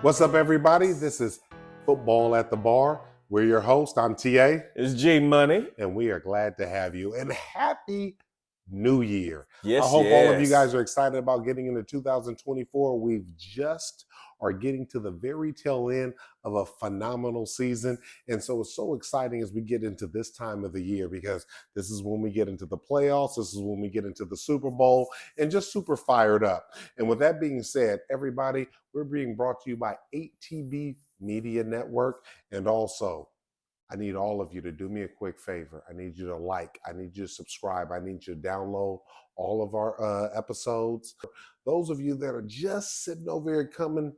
What's up, everybody? This is Football at the Bar. We're your host. I'm TA. It's G Money. And we are glad to have you. And happy New Year. Yes, I hope all of you guys are excited about getting into 2024. We've just are getting to the very tail end of a phenomenal season. And so it's so exciting as we get into this time of the year, because this is when we get into the playoffs. This is when we get into the Super Bowl and just super fired up. And with that being said, everybody, we're being brought to you by 8TB Media Network. And also, I need all of you to do me a quick favor. I need you to like, I need you to subscribe, I need you to download all of our episodes. Those of you that are just sitting over here coming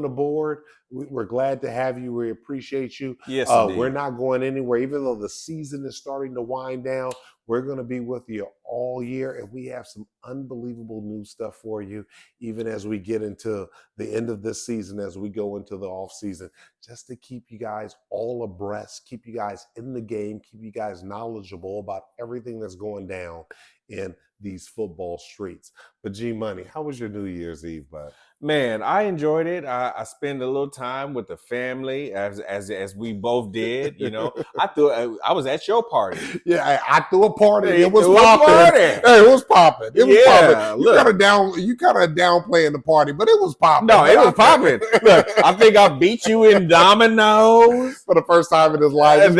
aboard, we're glad to have you. We appreciate you. Yes, we're not going anywhere. Even though the season is starting to wind down, we're going to be with you all year, and we have some unbelievable new stuff for you, even as we get into the end of this season, as we go into the off season, just to keep you guys all abreast, keep you guys in the game, keep you guys knowledgeable about everything that's going down in these football streets. But G Money, how was your New Year's Eve, bud? Man, I enjoyed it. I spent a little time with the family, as we both did. You know, I was at your party. Yeah, I threw a party. Hey, it was popping. Hey, it was popping. It was popping. You kind of downplaying the party, but it was popping. No, it was popping. Look, I think I beat you in dominoes for the first time in his life. It's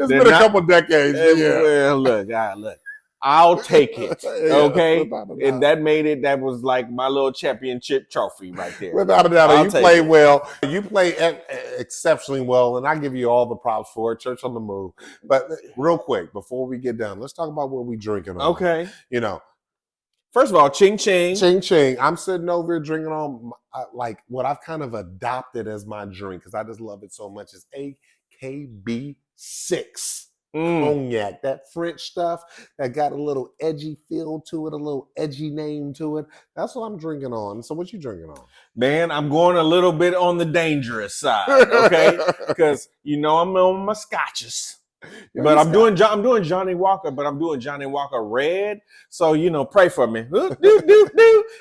been a couple decades. Yeah. Well, look. I'll take it, okay? And that was like my little championship trophy right there. Without a doubt, you played well. You played exceptionally well, and I give you all the props for it. Church on the move. But real quick, before we get done, let's talk about what we drinking on. Okay. You know, first of all, ching ching. Ching ching. I'm sitting over here drinking on like what I've kind of adopted as my drink, because I just love it so much. It's AKB6. Cognac, that French stuff that got a little edgy feel to it, a little edgy name to it. That's what I'm drinking on. So what you drinking on? Man, I'm going a little bit on the dangerous side, okay? Because I'm on my scotches. But I'm doing Johnny Walker, but I'm doing Johnny Walker Red. So, pray for me.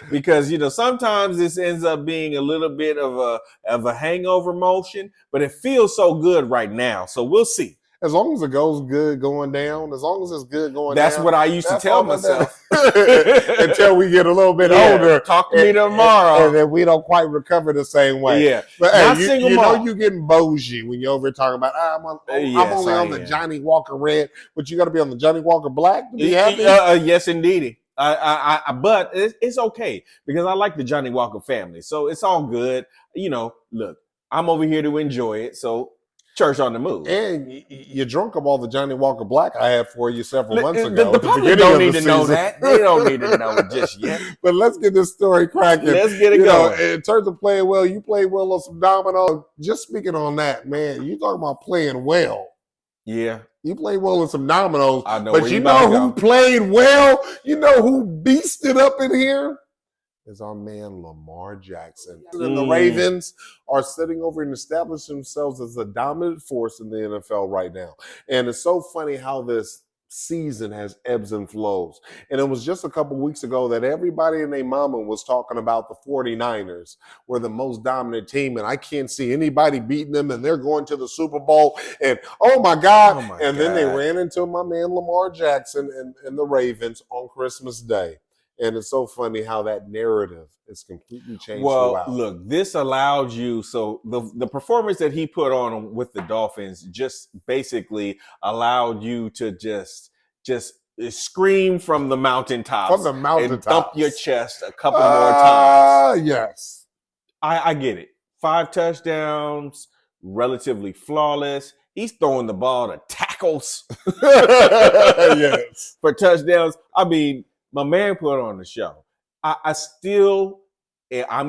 Because, sometimes this ends up being a little bit of a hangover motion, but it feels so good right now. So we'll see. As long as it goes good going down, as long as it's good going down. That's what I used to tell myself. Until we get a little bit older. Talk to me tomorrow. And then we don't quite recover the same way. Yeah. But hey, you know you're getting bougie when you're over here talking about, I'm only on the Johnny Walker Red, but you got to be on the Johnny Walker Black to be happy? Yes, indeed. But it's okay, because I like the Johnny Walker family. So it's all good. Look, I'm over here to enjoy it. So church on the move. And you're drunk of all the Johnny Walker Black I had for you several months ago. The public don't need to know that. They don't need to know it just yet. But let's get this story cracking. Let's get it going. In terms of playing well, you played well on some dominoes. Just speaking on that, man, you talking about playing well. Yeah. You played well in some dominoes. I know, but you know who played well? You know who beasted up in here? Is our man Lamar Jackson. And the Ravens are sitting over and establishing themselves as a dominant force in the NFL right now. And it's so funny how this season has ebbs and flows. And it was just a couple weeks ago that everybody and their mama was talking about the 49ers were the most dominant team, and I can't see anybody beating them, and they're going to the Super Bowl, and oh my God. Then they ran into my man Lamar Jackson and the Ravens on Christmas Day. And it's so funny how that narrative is completely changed. Well, look, this allowed you. So the performance that he put on with the Dolphins just basically allowed you to just scream from the mountaintops. And thump your chest a couple more times. Yes. I get it. 5 touchdowns, relatively flawless. He's throwing the ball to tackles yes. for touchdowns. I mean, my man put on the show. I'm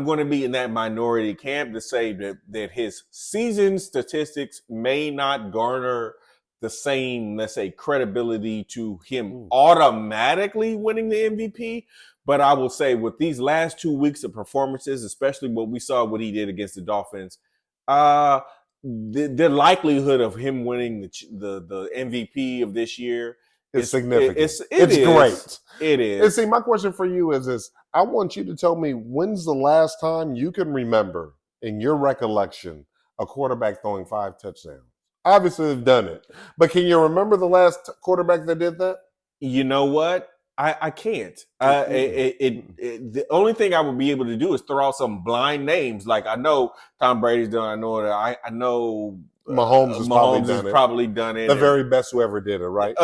going to be in that minority camp to say that his season statistics may not garner the same, let's say, credibility to him automatically winning the MVP. But I will say with these last 2 weeks of performances, especially what we saw what he did against the Dolphins, the likelihood of him winning the MVP of this year is significant. It's great. It is. And see, my question for you is this. I want you to tell me, when's the last time you can remember in your recollection, a quarterback throwing 5 touchdowns? Obviously, they've done it, but can you remember the last quarterback that did that? You know what? I can't. The only thing I would be able to do is throw out some blind names. Like I know Tom Brady's done. I know that. I know Mahomes has probably done it. Probably done it. The very best who ever did it, right?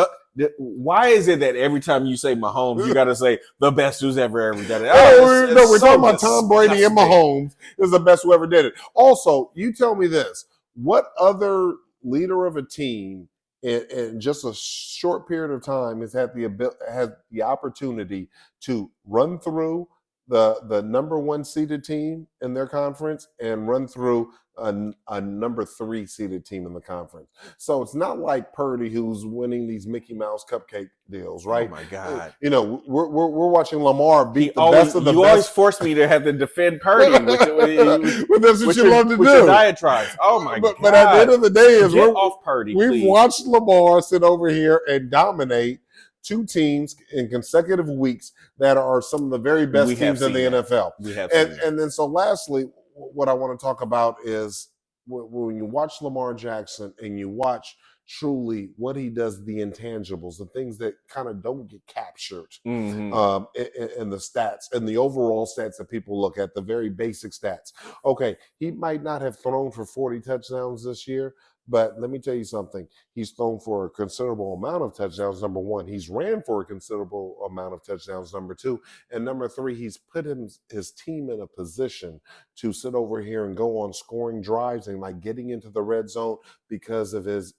Why is it that every time you say Mahomes, you got to say the best who's ever done it? Oh, no, we're talking about Tom Brady and Mahomes is the best who ever did it. Also, you tell me this: what other leader of a team in just a short period of time has had the opportunity to run through the number 1 seeded team in their conference and run through a number 3 seeded team in the conference? So it's not like Purdy who's winning these Mickey Mouse cupcake deals, right? Oh my God! You know, we're watching Lamar beat the best of the best. You always force me to have to defend Purdy, but that's what you love to do. Your diatribes. Oh my God! But at the end of the day, is Get off Purdy. We've watched Lamar sit over here and dominate 2 teams in consecutive weeks that are some of the very best teams in the NFL. And then so lastly, what I want to talk about is when you watch Lamar Jackson and you watch truly what he does, the intangibles, the things that kind of don't get captured in the stats and the overall stats that people look at, the very basic stats. Okay, he might not have thrown for 40 touchdowns this year, but let me tell you something. He's thrown for a considerable amount of touchdowns, number 1. He's ran for a considerable amount of touchdowns, number 2. And number 3, he's put his team in a position to sit over here and go on scoring drives and like getting into the red zone because of his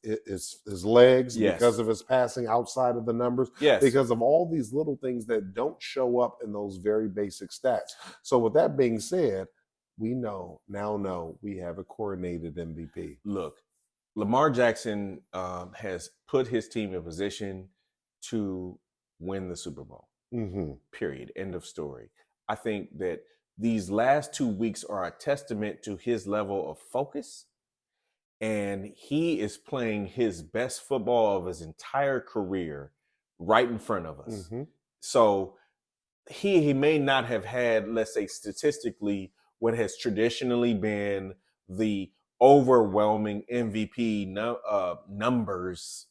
legs, because of his passing outside of the numbers, because of all these little things that don't show up in those very basic stats. So with that being said, we now know we have a coordinated MVP. Look, Lamar Jackson has put his team in position to win the Super Bowl. Period. End of story. I think that these last 2 weeks are a testament to his level of focus, and he is playing his best football of his entire career right in front of us. So he may not have had, let's say, statistically, what has traditionally been the overwhelming MVP numbers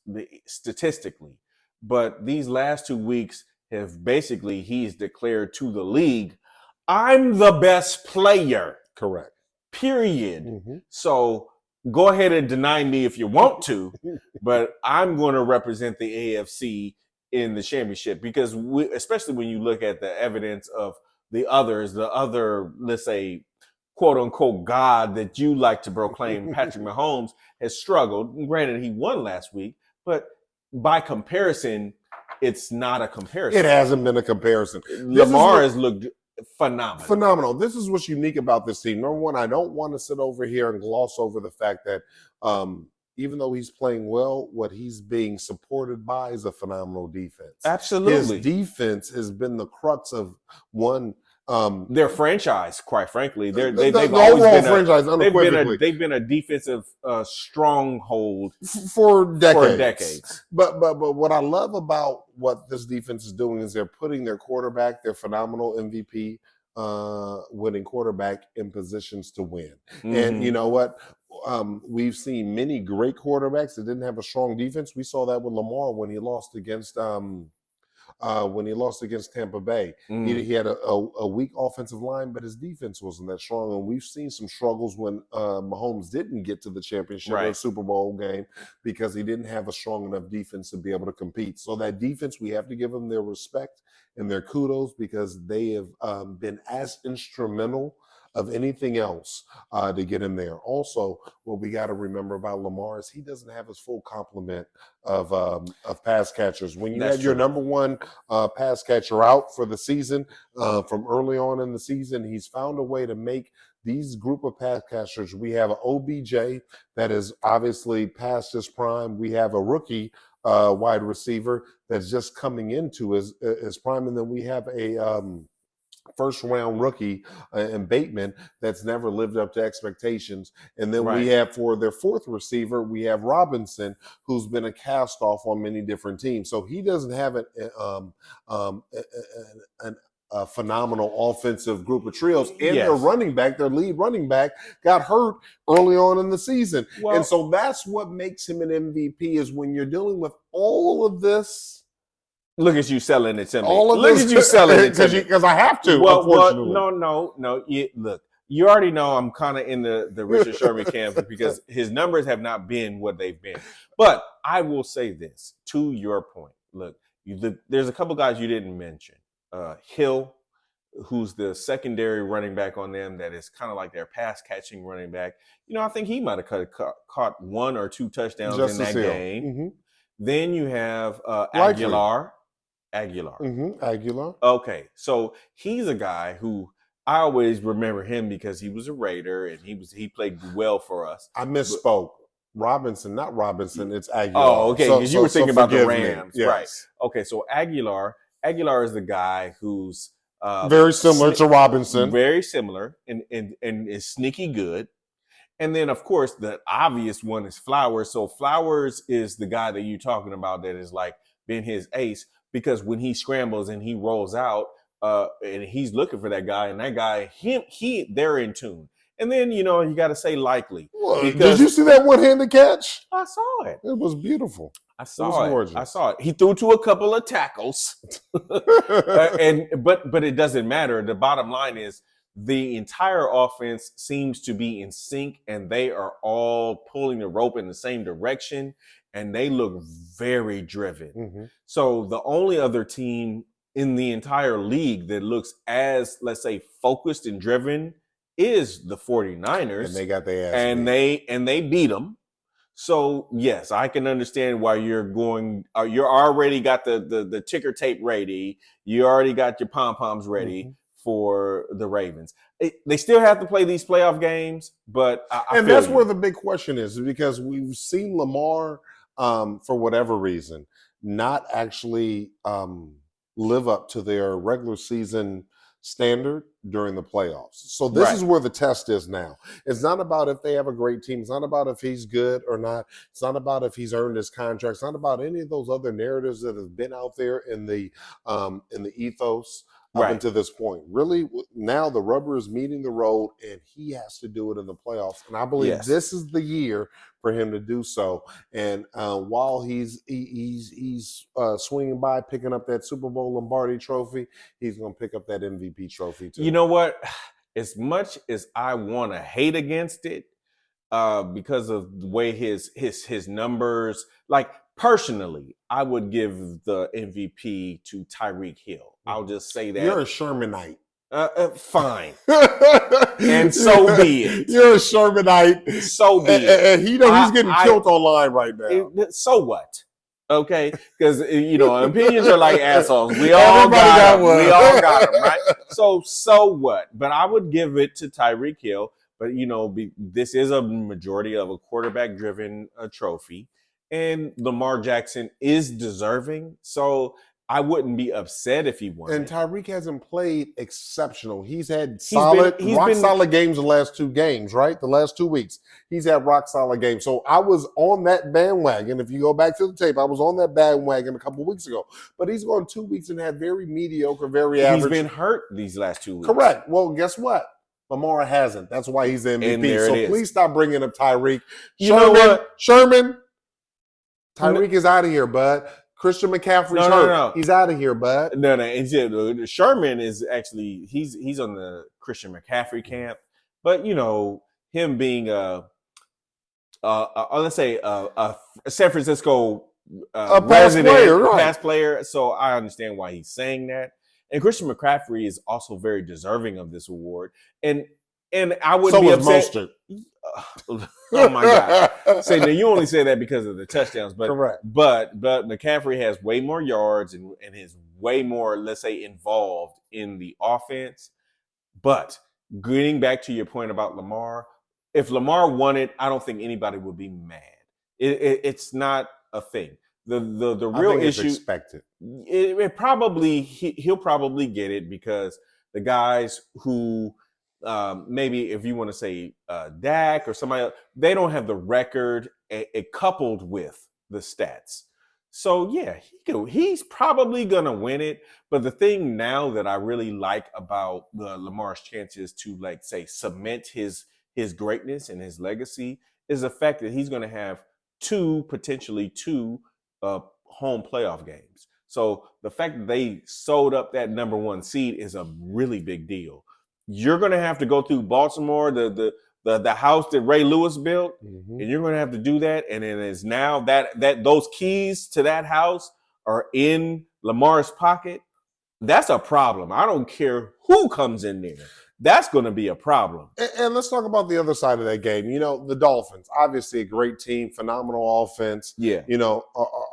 statistically. But these last 2 weeks have basically, he's declared to the league, I'm the best player. Correct. Period. So go ahead and deny me if you want to, but I'm going to represent the AFC in the championship because especially when you look at the evidence of the other, let's say, quote unquote God that you like to proclaim, Patrick Mahomes, has struggled. Granted, he won last week, but by comparison, it's not a comparison. It hasn't been a comparison. Lamar has looked phenomenal. This is what's unique about this team. Number 1, I don't want to sit over here and gloss over the fact that even though he's playing well, what he's being supported by is a phenomenal defense. Absolutely. His defense has been the crux of their franchise, quite frankly. They've always been they've been a defensive stronghold for decades. But what I love about what this defense is doing is they're putting their quarterback, their phenomenal MVP winning quarterback, in positions to win. And you know what? We've seen many great quarterbacks that didn't have a strong defense. We saw that with Lamar when he lost against Tampa Bay. He had a weak offensive line, but his defense wasn't that strong. And we've seen some struggles when Mahomes didn't get to the championship or Super Bowl game because he didn't have a strong enough defense to be able to compete. So that defense, we have to give them their respect and their kudos because they have been as instrumental of anything else to get him there. Also, what we got to remember about Lamar is he doesn't have his full complement of pass catchers. When you have your number 1 pass catcher out for the season, from early on in the season, he's found a way to make these group of pass catchers. We have an OBJ that is obviously past his prime. We have a rookie wide receiver that's just coming into his prime, and then we have a first-round rookie in Bateman that's never lived up to expectations. And then we have, for their 4th receiver, we have Robinson, who's been a cast-off on many different teams. So he doesn't have an a phenomenal offensive group of trios, and Yes. their lead running back, got hurt early on in the season. Well, and so that's what makes him an MVP, is when you're dealing with all of this. look at you selling it to me. All of Look this at you selling it to me. because I have to. Well, unfortunately, no. Look, you already know I'm kind of in the Richard Sherman camp because his numbers have not been what they've been. But I will say this to your point. Look, there's a couple guys you didn't mention. Hill, who's the secondary running back on them, that is kind of like their pass catching running back. I think he might have caught 1 or 2 touchdowns in that game. Mm-hmm. Then you have Aguilar. Aguilar. Okay, so he's a guy who I always remember him because he was a Raider and he played well for us. I misspoke. Robinson, not Robinson. It's Aguilar. Oh, okay, because you were thinking about the Rams, yes. Right? Okay, so Aguilar is the guy who's very similar to Robinson. Very similar, and is sneaky good. And then, of course, the obvious one is Flowers. So Flowers is the guy that you're talking about that is like been his ace, because when he scrambles and he rolls out, and he's looking for that guy, and that guy, they're in tune. And then, you got to say likely. Did you see that one-handed catch? I saw it. It was beautiful. I saw it. He threw to a couple of tackles. But it doesn't matter. The bottom line is the entire offense seems to be in sync, and they are all pulling the rope in the same direction, and they look very driven. Mm-hmm. So the only other team in the entire league that looks as, let's say, focused and driven is the 49ers. And they got their ass and they beat them. So yes, I can understand why you're going. You're already got the ticker tape ready. You already got your pom poms ready for the Ravens. They still have to play these playoff games, but and that's where the big question is, because we've seen Lamar, for whatever reason, not actually live up to their regular season standard during the playoffs. So this is where the test is now. It's not about if they have a great team. It's not about if he's good or not. It's not about if he's earned his contract. It's not about any of those other narratives that have been out there in the ethos up until this point. Really, now the rubber is meeting the road, and he has to do it in the playoffs. And I believe this is the year for him to do so. And while he's swinging by, picking up that Super Bowl Lombardi trophy, he's going to pick up that MVP trophy too. You know what? As much as I want to hate against it, because of the way his numbers, like personally, I would give the MVP to Tyreek Hill. I'll just say that. You're a Shermanite. Fine. And so be it. You're a Shermanite. So be it. And he's getting killed online right now. So what? Okay? Because, opinions are like assholes. We all got them. We all got them, right? So what? But I would give it to Tyreek Hill. But, this is a majority of a quarterback-driven trophy. And Lamar Jackson is deserving. So I wouldn't be upset if he won. And Tyreek hasn't played exceptional. He's had solid games the last 2 games, right? The last 2 weeks. He's had rock solid games. So I was on that bandwagon. If you go back to the tape, I was on that bandwagon a couple of weeks ago. But he's gone 2 weeks and had very mediocre, very average. He's been hurt these last 2 weeks. Correct. Well, guess what? Lamar hasn't. That's why he's the MVP. So please stop bringing up Tyreek. Sherman. Tyreek is out of here, bud. Christian McCaffrey's hurt. No. He's out of here, bud. No. Sherman is actually he's on the Christian McCaffrey camp, but him being let's say a San Francisco past player. So I understand why he's saying that. And Christian McCaffrey is also very deserving of this award. And I wouldn't be upset. Mostert. Oh my God! Say now you only say that because of the touchdowns, but correct. But McCaffrey has way more yards and is way more, let's say, involved in the offense. But getting back to your point about Lamar, if Lamar won it, I don't think anybody would be mad. It's not a thing. The real issue is expected. He'll probably get it because the guys who. Maybe if you want to say Dak or somebody else, they don't have the record coupled with the stats. So yeah, he's probably gonna win it. But the thing now that I really like about Lamar's chances to, like, say, cement his greatness and his legacy is the fact that he's gonna have potentially two home playoff games. So the fact that they sold up that number one seed is a really big deal. You're gonna have to go through Baltimore, the house that Ray Lewis built, and you're going to have to do that. And it is now that those keys to that house are in Lamar's pocket. That's a problem. I don't care who comes in there. That's going to be a problem. And let's talk about the other side of that game. You know, the Dolphins, obviously a great team, phenomenal offense. Yeah. You know,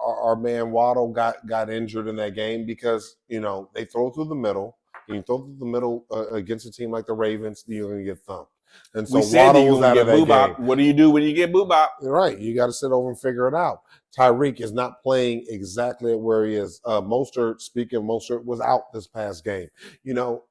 our man Waddle got injured in that game because, you know, they throw through the middle. And you throw through the middle against a team like the Ravens, you're going to get thumped. And so we said Waddle that you was out of that game. What do you do when you get boobop? Right. You got to sit over and figure it out. Tyreek is not playing exactly where he is. Mostert was out this past game. You know,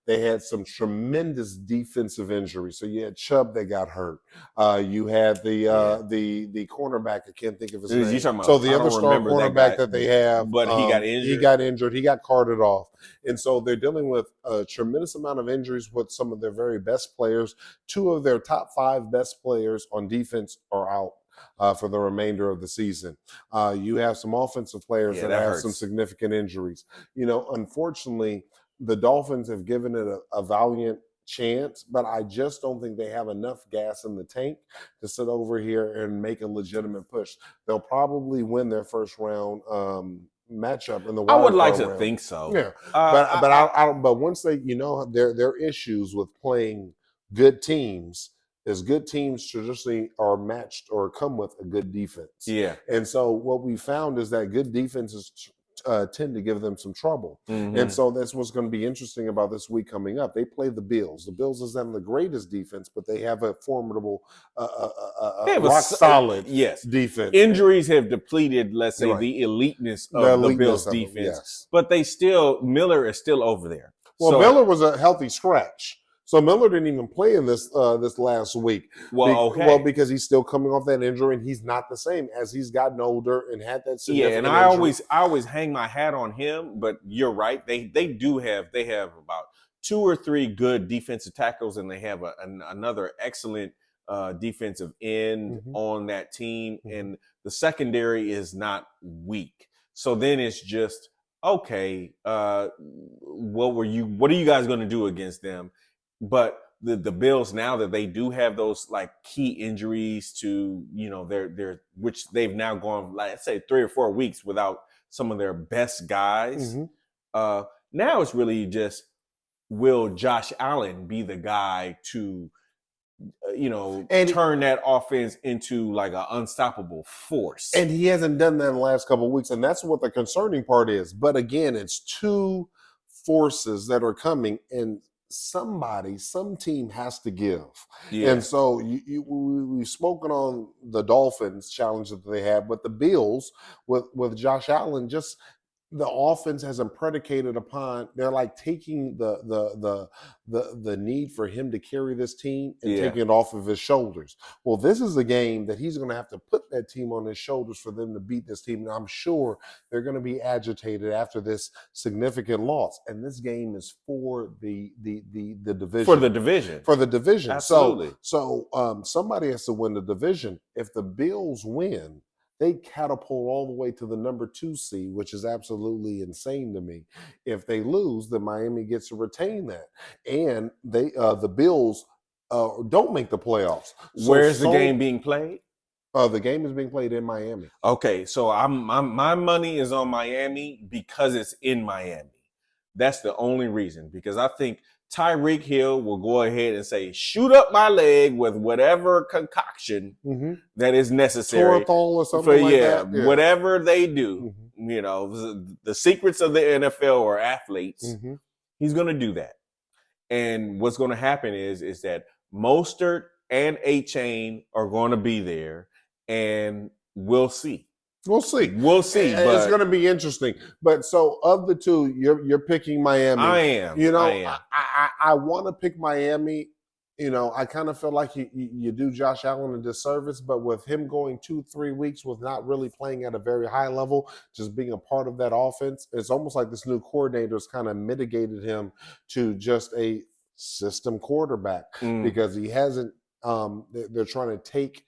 they had some tremendous defensive injuries. So you had Chubb that got hurt. You had the cornerback. I can't think of his name. So the other star cornerback that they have, but he got injured. He got injured. He got carted off, and so they're dealing with a tremendous amount of injuries with some of their very best players. Two of their top 5 best players on defense are out for the remainder of the season. You have some offensive players that have some significant injuries. You know, unfortunately, the Dolphins have given it a valiant chance, but I just don't think they have enough gas in the tank to sit over here and make a legitimate push. They'll probably win their first round matchup in the wild card. I would like to think so. Yeah, but once they, you know, their issues with playing good teams is good teams traditionally are matched or come with a good defense. Yeah, and so what we found is that good defenses tend to give them some trouble. And so that's what's going to be interesting about this week coming up. They play the Bills. The Bills is them the greatest defense, but they have a formidable, rock solid defense. Injuries have depleted, let's say, the eliteness of the Bills defense, but Miller is still over there. Well, Miller was a healthy scratch. So Miller didn't even play in this last week. Well, because he's still coming off that injury, and he's not the same as he's gotten older and had that significant injury. I always hang my hat on him. But you're right; they have about 2 or 3 good defensive tackles, and they have another excellent defensive end on that team, and the secondary is not weak. So then it's just okay. What are you guys going to do against them? But the Bills, now that they do have those like key injuries to, you know, their which they've now gone, like, let's say 3 or 4 weeks without some of their best guys. Now it's really just, will Josh Allen be the guy to, turn that offense into like an unstoppable force? And he hasn't done that in the last couple of weeks, and that's what the concerning part is. But again, it's 2 forces that are coming, and some team has to give. And so we've spoken on the Dolphins challenge that they have, but the Bills with Josh Allen, just the offense hasn't predicated upon. They're like taking the need for him to carry this team and taking it off of his shoulders. Well, this is a game that he's going to have to put that team on his shoulders for them to beat this team. And I'm sure they're going to be agitated after this significant loss. And this game is for the division. For the division. Absolutely. So somebody has to win the division. If the Bills win, they catapult all the way to the number 2 seed, which is absolutely insane to me. If they lose, then Miami gets to retain that. And the Bills don't make the playoffs. Where's the game being played? The game is being played in Miami. Okay, so my money is on Miami because it's in Miami. That's the only reason, because I think Tyreek Hill will go ahead and say, shoot up my leg with whatever concoction that is necessary. Toradol or something like that. Yeah, whatever they do. You know, the secrets of the NFL are athletes. He's going to do that. And what's going to happen is that Mostert and A-Chain are going to be there, and we'll see. We'll see. It's going to be interesting. But so of the 2, you're picking Miami. I am. You know, I want to pick Miami I kind of feel like you do Josh Allen a disservice, but with him going 2-3 weeks with not really playing at a very high level, just being a part of that offense, it's almost like this new coordinator has kind of mitigated him to just a system quarterback because he hasn't. They're trying to take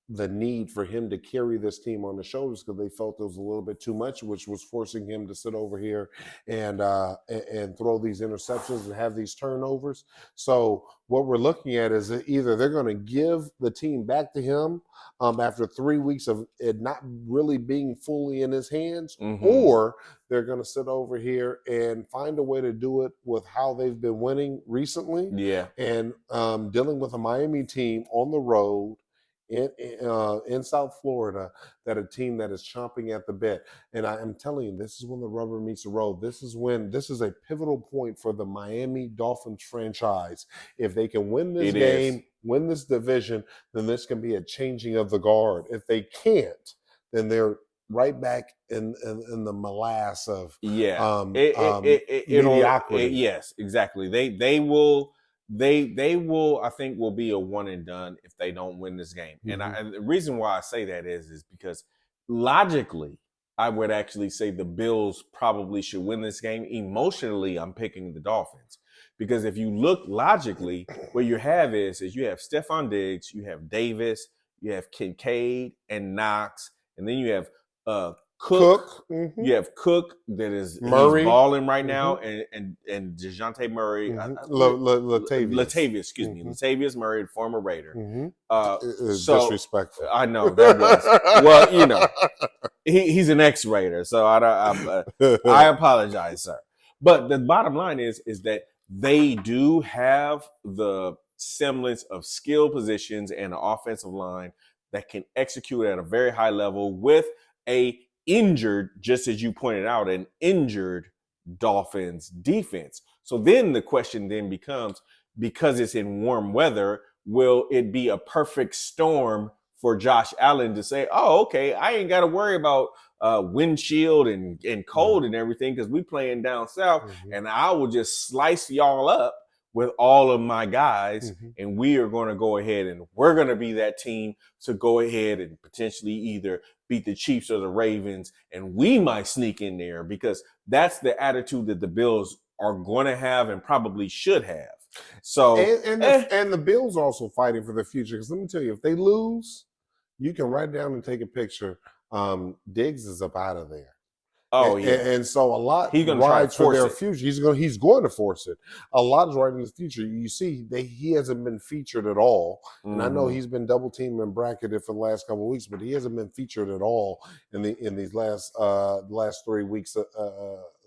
the need for him to carry this team on the shoulders because they felt it was a little bit too much, which was forcing him to sit over here and throw these interceptions and have these turnovers. So what we're looking at is that either they're going to give the team back to him after 3 weeks of it not really being fully in his hands, or they're going to sit over here and find a way to do it with how they've been winning recently. Yeah. And dealing with a Miami team on the road in South Florida, that a team that is chomping at the bit. And I am telling you, this is when the rubber meets the road. This is a pivotal point for the Miami Dolphins franchise. If they can win this game, win this division, then this can be a changing of the guard. If they can't, then they're right back in the morass of mediocrity. Yes, exactly. They will I think will be a one and done if they don't win this game. And the reason why I say that is because logically I would actually say the Bills probably should win this game. Emotionally, I'm picking the Dolphins because if you look logically, what you have is you have Stephon Diggs, you have Davis, you have Kincaid and Knox, and then you have Cook. You have Cook that is Murray. He's balling right now, and DeJounte Murray, Latavius, excuse me, Latavius Murray, former Raider. So disrespectful. I know that was he's an ex-Raider, so I apologize, sir. But the bottom line is that they do have the semblance of skill positions and an offensive line that can execute at a very high level with a injured, just as you pointed out, an injured Dolphins defense. So then the question then becomes, because it's in warm weather, will it be a perfect storm for Josh Allen to say, oh, okay, I ain't got to worry about windshield and cold and everything because we playing down south, and I will just slice y'all up with all of my guys, and we are going to go ahead and we're going to be that team to go ahead and potentially either beat the Chiefs or the Ravens, and we might sneak in there because that's the attitude that the Bills are going to have and probably should have. So and the Bills are also fighting for the future because let me tell you, if they lose, you can write down and take a picture. Diggs is up out of there. Oh, and so a lot he's going to rides for their future. He's going to force it. A lot is riding in the future. You see, he hasn't been featured at all. And I know he's been double teamed and bracketed for the last couple of weeks, but he hasn't been featured at all in these last 3 weeks.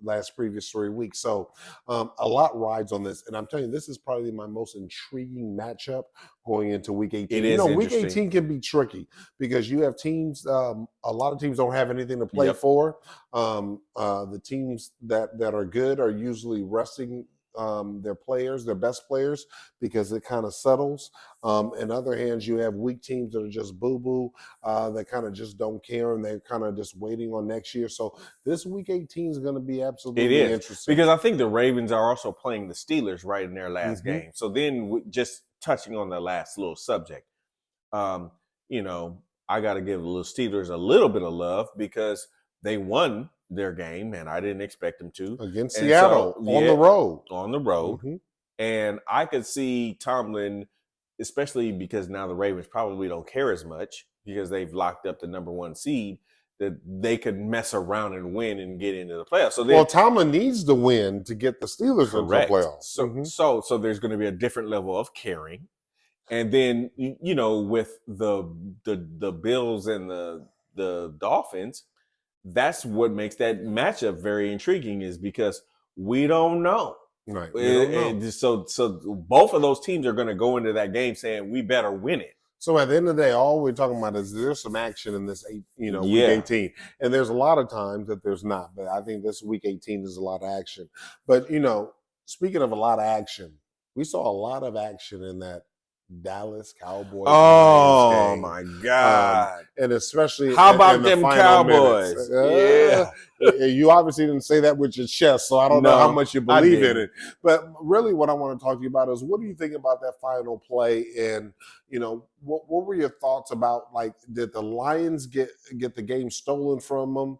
Last previous 3 weeks. So a lot rides on this. And I'm telling you, this is probably my most intriguing matchup going into week 18. It is week 18 can be tricky because you have teams, a lot of teams don't have anything to play for. The teams that are good are usually resting their players, their best players, because it kind of settles. In other hands, you have weak teams that are just boo-boo, that kind of just don't care, and they're kind of just waiting on next year. So this week 18 is going to be absolutely interesting. Because I think the Ravens are also playing the Steelers right in their last game. So then just touching on the last little subject, I got to give the little Steelers a little bit of love because they won their game, and I didn't expect them to. Against Seattle, on the road. And I could see Tomlin, especially because now the Ravens probably don't care as much because they've locked up the number 1 seed, that they could mess around and win and get into the playoffs. So Tomlin needs to win to get the Steelers into the playoffs. So there's going to be a different level of caring. And then, with the Bills and the Dolphins, that's what makes that matchup very intriguing is because we don't know. Right. So both of those teams are going to go into that game saying we better win it. So at the end of the day, all we're talking about is there's some action in this, week 18. And there's a lot of times that there's not. But I think this week 18 is a lot of action. But, speaking of a lot of action, we saw a lot of action in that Dallas Cowboys Lions Oh game. my God. And especially How in about the them final minutes. Cowboys? Yeah. You obviously didn't say that with your chest, so I don't know how No, much you I believe in didn't. it. But really what I want to talk to you about is, what do you think about that final play? And, what were your thoughts about, like, did the Lions get the game stolen from them?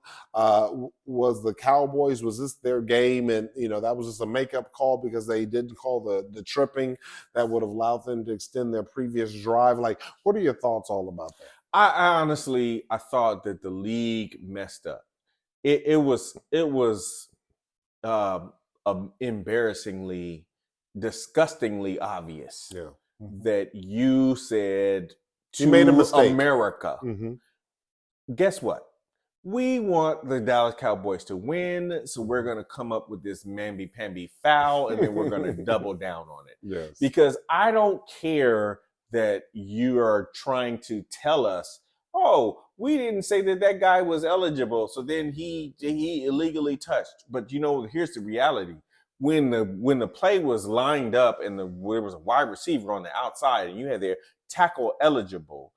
Was the Cowboys, was this their game? And, that was just a makeup call because they didn't call the tripping that would have allowed them to extend their previous drive. Like, what are your thoughts all about that? I honestly, I thought that the league messed up. It was embarrassingly, disgustingly obvious Yeah. Mm-hmm. that you said You made a to mistake. America, Mm-hmm. guess what? We want the Dallas Cowboys to win, so we're going to come up with this mamby-pamby foul, and then we're going to double down on it. Yes. Because I don't care that you are trying to tell us, oh, we didn't say that guy was eligible, so then he illegally touched. But here's the reality: when the play was lined up and there was a wide receiver on the outside, and you had their tackle eligible,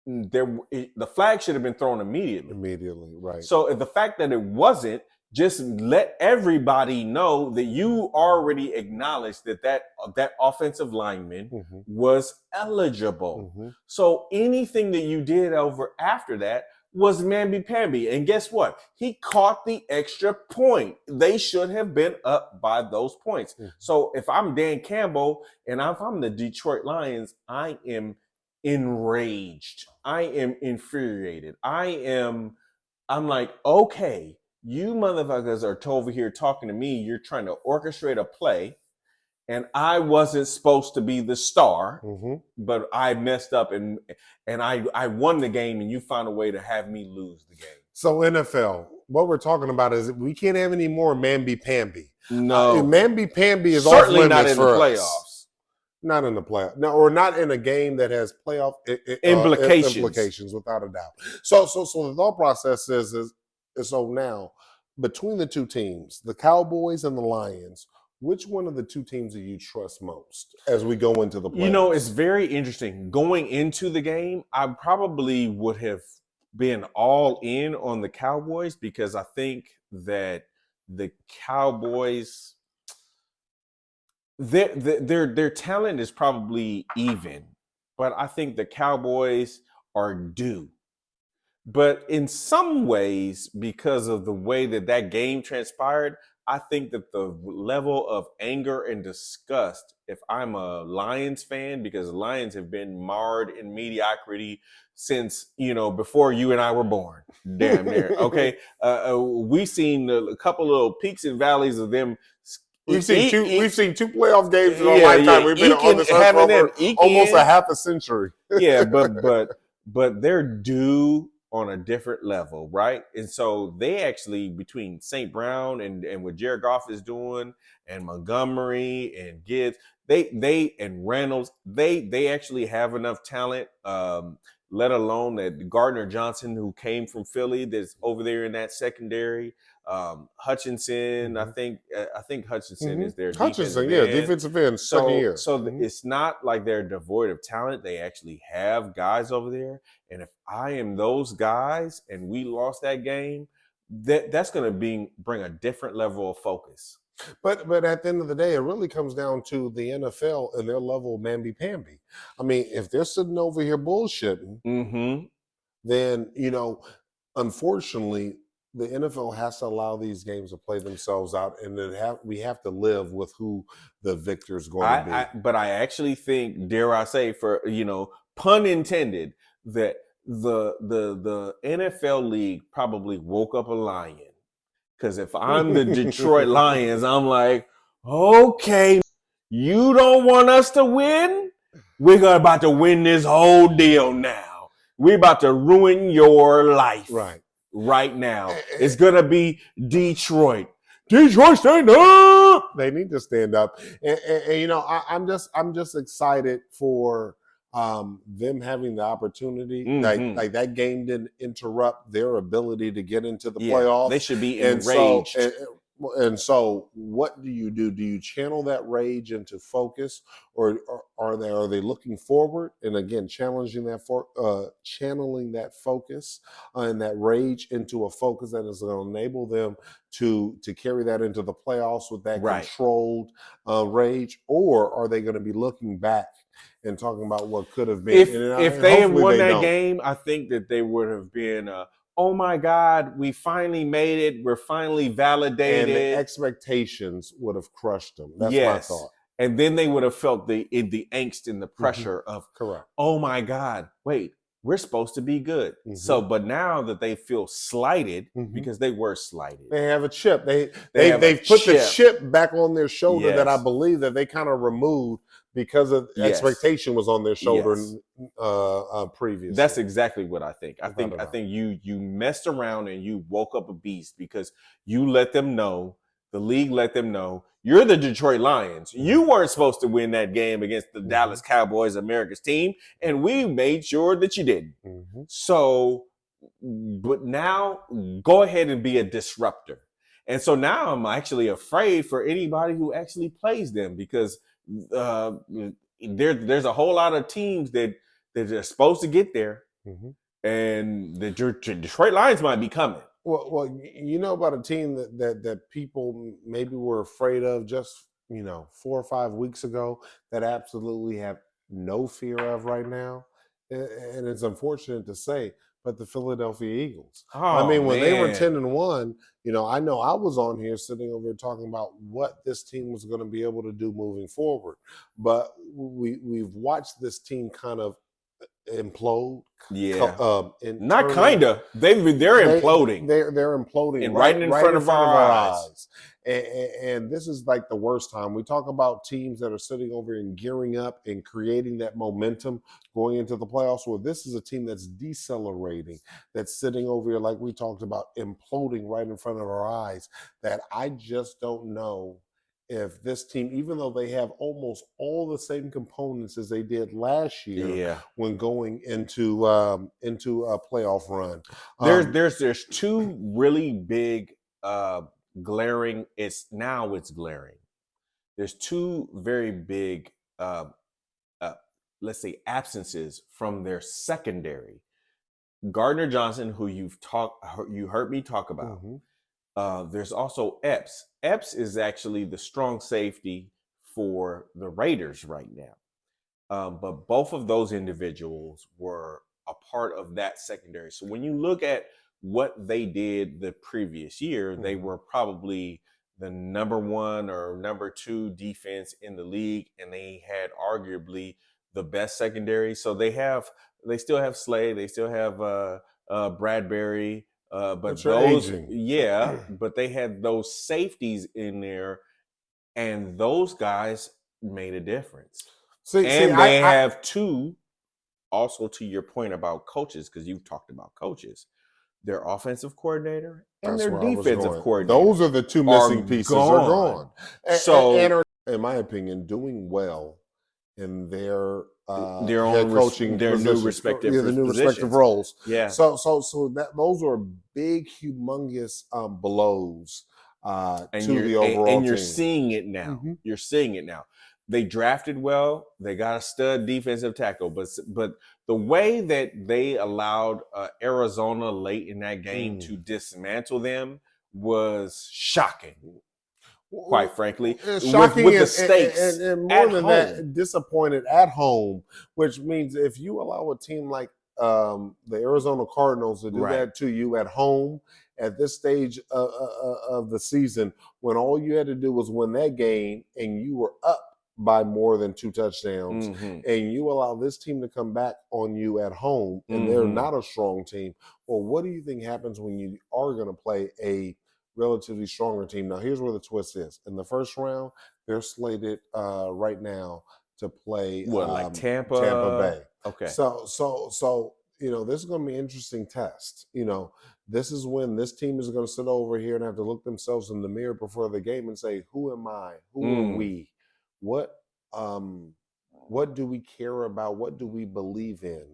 the flag should have been thrown Immediately, right. So the fact that it wasn't, just let everybody know that you already acknowledged that offensive lineman was eligible. So anything that you did over after that was mamby-pamby. And guess what? He caught the extra point. They should have been up by those points. So if I'm Dan Campbell and if I'm the Detroit Lions, I am enraged. I am infuriated. I'm like, okay, you motherfuckers are over here talking to me. You're trying to orchestrate a play, and I wasn't supposed to be the star, but I messed up and I won the game, and you found a way to have me lose the game. So NFL, what we're talking about is we can't have any more mamby-pamby. No, mamby-pamby is certainly off not limits in the for playoffs. us. Not in the playoff, no, or not in a game that has playoff implications, without a doubt. So the thought process is so now, between the two teams, the Cowboys and the Lions, which one of the two teams do you trust most as we go into the playoffs? It's very interesting. Going into the game, I probably would have been all in on the Cowboys because I think that the Cowboys, their talent is probably even, but I think the Cowboys are due. But in some ways, because of the way that game transpired, I think that the level of anger and disgust, if I'm a Lions fan, because Lions have been marred in mediocrity since, before you and I were born, damn near. Okay. We've seen a couple of little peaks and valleys of them. We've seen two playoff games in our lifetime. We've been on this earth for over almost a half a century. Yeah, but they're due on a different level, right? And so they actually, between St. Brown and what Jared Goff is doing, and Montgomery and Gibbs, they and Reynolds, they actually have enough talent. Let alone that Gardner Johnson, who came from Philly, that's over there in that secondary. Hutchinson, I think Hutchinson is their defensive end, second year. So it's not like they're devoid of talent. They actually have guys over there. And if I am those guys and we lost that game, that's going to bring a different level of focus. But at the end of the day, it really comes down to the NFL and their level of mamby-pamby. I mean, if they're sitting over here bullshitting, then, unfortunately, the NFL has to allow these games to play themselves out, and we have to live with who the victor is going to be. But I actually think, dare I say, for pun intended, that the NFL league probably woke up a lion. Because if I'm the Detroit Lions, I'm like, okay, you don't want us to win? We're about to win this whole deal now. We're about to ruin your life. Right now. It's going to be Detroit. Detroit, stand up! They need to stand up. And I'm just excited for them having the opportunity. Like that game didn't interrupt their ability to get into the playoffs. They should be enraged. And so, what do you do? Do you channel that rage into focus, or are they looking forward and again channeling that focus and that rage into a focus that is going to enable them to carry that into the playoffs with that Right. controlled rage, or are they going to be looking back and talking about what could have been? If they had won that game, I think that they would have been. Oh my God, we finally made it. We're finally validated. And the expectations would have crushed them. That's my thought. And then they would have felt the angst and the pressure of, correct. Oh my God, wait, we're supposed to be good. So, but now that they feel slighted because they were slighted, they have a chip. They've put the chip back on their shoulder that I believe that they kind of removed because of expectation was on their shoulder previously. That's exactly what I think. I think you messed around and you woke up a beast because you let them know, the league let them know, you're the Detroit Lions. You weren't supposed to win that game against the Dallas Cowboys, America's team, and we made sure that you didn't. So, but now go ahead and be a disruptor. And so now I'm actually afraid for anybody who actually plays them because there's a whole lot of teams that are supposed to get there, and the Detroit Lions might be coming. Well, you know about a team that people maybe were afraid of just 4 or 5 weeks ago that absolutely have no fear of right now, and it's unfortunate to say, but the Philadelphia Eagles. When they were 10-1, I know I was on here sitting over here talking about what this team was going to be able to do moving forward, but we've watched this team kind of implode. Not kind of. They're imploding. They're imploding and right in front of our eyes. And this is like the worst time. We talk about teams that are sitting over and gearing up and creating that momentum going into the playoffs. Well, this is a team that's decelerating, that's sitting over here, like we talked about, imploding right in front of our eyes, that I just don't know if this team, even though they have almost all the same components as they did last year when going into a playoff run. There's two really big glaring. It's glaring. There's two very big let's say absences from their secondary. Gardner Johnson, who you heard me talk about. There's also Epps. Epps is actually the strong safety for the Raiders right now. But both of those individuals were a part of that secondary. So when you look at what they did the previous year, they were probably the number 1 or number 2 defense in the league, and they had arguably the best secondary. So they still have Slay, they still have Bradbury. But those, but they had those safeties in there, and those guys made a difference. They have two. Also, to your point about coaches, because you've talked about coaches, their offensive coordinator and their defensive coordinator. Those are the two missing pieces. Are gone. And are, in my opinion, doing well in their head coaching, their new respective roles. So that those are big, humongous blows to the overall team. And you're team. seeing it now. You're seeing it now. They drafted well. They got a stud defensive tackle, but the way that they allowed Arizona late in that game to dismantle them was shocking. Quite frankly, shocking with the stakes and more than that, disappointed at home, which means if you allow a team like the Arizona Cardinals to do that to you at home at this stage of the season, when all you had to do was win that game and you were up by more than 2 touchdowns, and you allow this team to come back on you at home, and they're not a strong team. Well, what do you think happens when you are going to play a relatively stronger team? Now, here's where the twist is. In the first round, they're slated right now to play like Tampa Bay. Okay. So this is going to be an interesting test. This is when this team is going to sit over here and have to look themselves in the mirror before the game and say, who am I? Who are we? What do we care about? What do we believe in?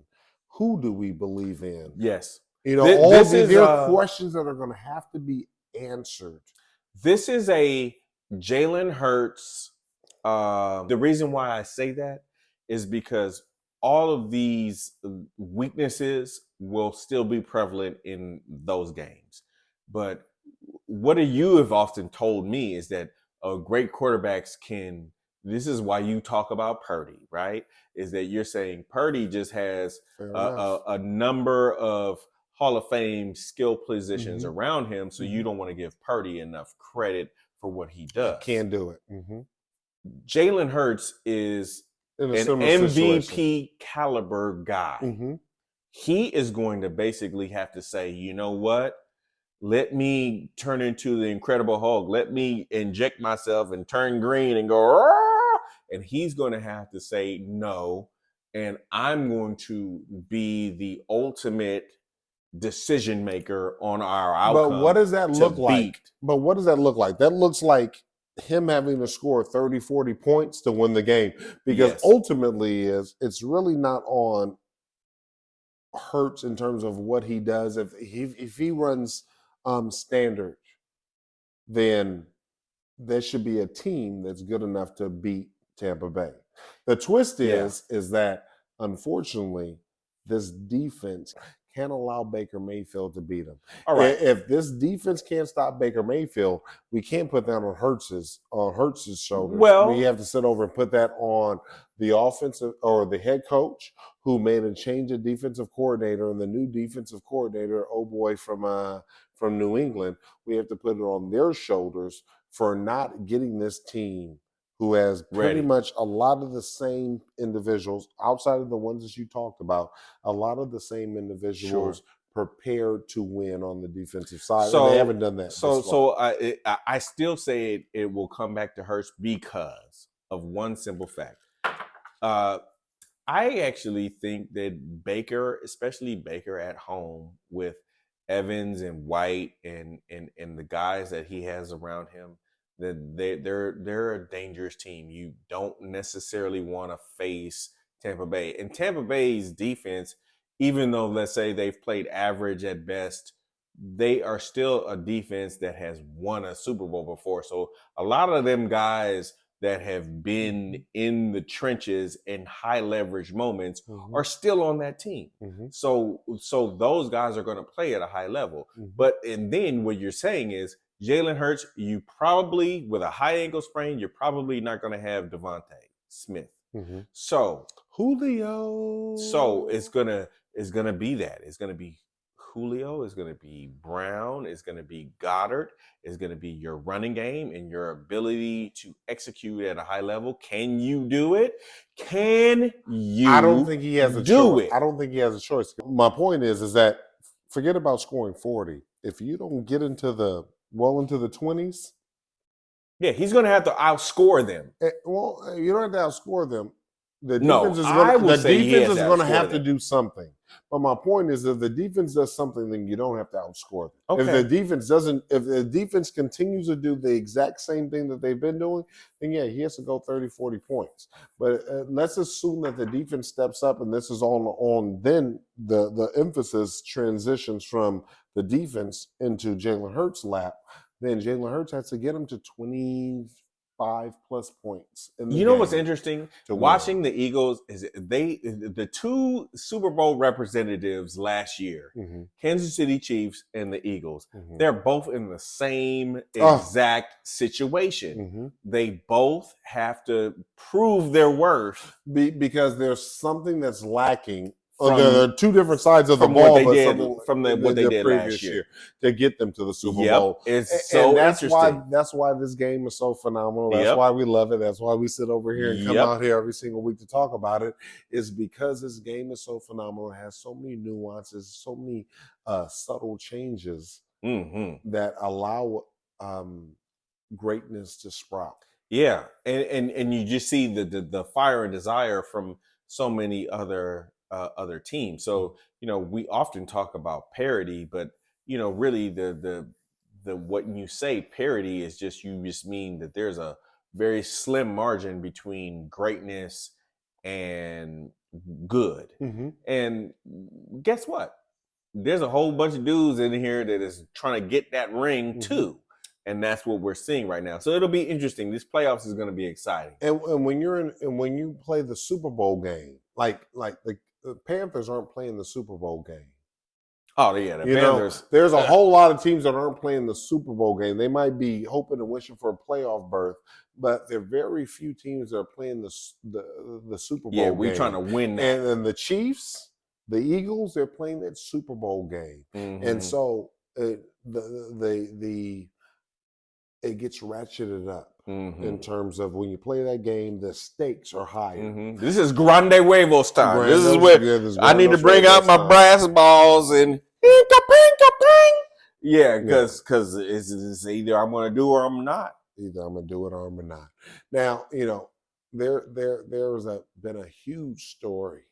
Who do we believe in? Yes. There are questions that are going to have to be answered This is a Jalen Hurts. The reason why I say that is because all of these weaknesses will still be prevalent in those games. But what you have often told me is that great quarterbacks can. This is why you talk about Purdy, right? Is that you're saying Purdy just has Fair enough. a number of Hall of Fame skill positions Mhm. around him, so you Mhm. don't want to give Purdy enough credit for what he does. Can't do it. Jalen Hurts is In a an similar situation. MVP caliber guy. Mhm. He is going to basically have to say, you know what? Let me turn into the Incredible Hulk. Let me inject myself and turn green and go, "Argh!" And he's going to have to say no. And I'm going to be the ultimate decision maker on our But what outcome does that to look like? beat. That looks like him having to score 30, 40 points to win the game. Because Yes. ultimately it's really not on Hurts in terms of what he does. If he runs standard, then there should be a team that's good enough to beat Tampa Bay. The twist Yeah. is that unfortunately, this defense can't allow Baker Mayfield to beat him. All right. If this defense can't stop Baker Mayfield, we can't put that on Hurts's shoulders. We Well, have to sit over and put that on the offensive or the head coach who made a change of defensive coordinator and the new defensive coordinator, oh boy, from New England. We have to put it on their shoulders for not getting this team who has pretty ready. much a lot of the same individuals outside of the ones that you talked about, a lot of the same individuals prepared to win on the defensive side, and they haven't done that this far. So I still say it will come back to Hurts because of one simple fact. I actually think that Baker, especially Baker at home with Evans and White and the guys that he has around him, that they're a dangerous team. You don't necessarily want to face Tampa Bay. And Tampa Bay's defense, even though let's say they've played average at best, they are still a defense that has won a Super Bowl before. So a lot of them guys that have been in the trenches in high leverage moments are still on that team. So those guys are going to play at a high level. But and then what you're saying is Jalen Hurts, you probably with a high ankle sprain, you're probably not going to have Devontae Smith. So Julio. so it's gonna be that. It's gonna be Julio, it's gonna be Brown, it's gonna be Goddard, it's gonna be your running game and your ability to execute at a high level. Can you do it? Can you I don't think he has a do choice. it? I don't think he has a choice. My point is that forget about scoring 40. If you don't get into the 20s, Yeah, he's gonna have to outscore them. you don't have to outscore them. The No, I will say he has to going to outscore have to them. do something. But my point is, if the defense does something, then you don't have to outscore them. Okay. If the defense doesn't, if the defense continues to do the exact same thing that they've been doing, then yeah, he has to go 30, 40 points. But let's assume that the defense steps up, and this is on then the emphasis transitions from the defense into Jalen Hurts' lap. Then Jalen Hurts has to get him to 25+ points in the You know game what's interesting? to Watching win. the Eagles is the two Super Bowl representatives last year, Kansas City Chiefs and the Eagles. They're both in the same exact situation. They both have to prove their worth because there's something that's lacking. from There are two different sides of the from ball, what they but did something from they what they did did last previous year. to get them to the Super Yep, Bowl. it's And so that's interesting. that's why this game is so phenomenal. That's Yep. why we love it. That's why we sit over here and come Yep. out here every single week to talk about it. Is because this game is so phenomenal. It has so many nuances, so many subtle changes that allow greatness to sprout. Yeah, and you just see the fire and desire from so many other teams. So we often talk about parity, but really the what you say parity is just you just mean that there's a very slim margin between greatness and good. And guess what? There's a whole bunch of dudes in here that is trying to get that ring too. And that's what we're seeing right now. So it'll be interesting. This playoffs is going to be exciting. And when when you play the Super Bowl game, like the Panthers aren't playing the Super Bowl game. Oh yeah, the You Panthers. know, there's a whole lot of teams that aren't playing the Super Bowl game. They might be hoping and wishing for a playoff berth, but there are very few teams that are playing the Super Bowl Yeah, game. we're trying to win that. And the Chiefs, the Eagles, they're playing that Super Bowl game, and so it gets ratcheted up in terms of when you play that game, the stakes are higher. This is Grande Huevos time. This is where I need to bring out my brass balls and yeah, because it's either I'm going to do or I'm not. Either I'm going to do it or I'm not. Now, you know, there's been a huge story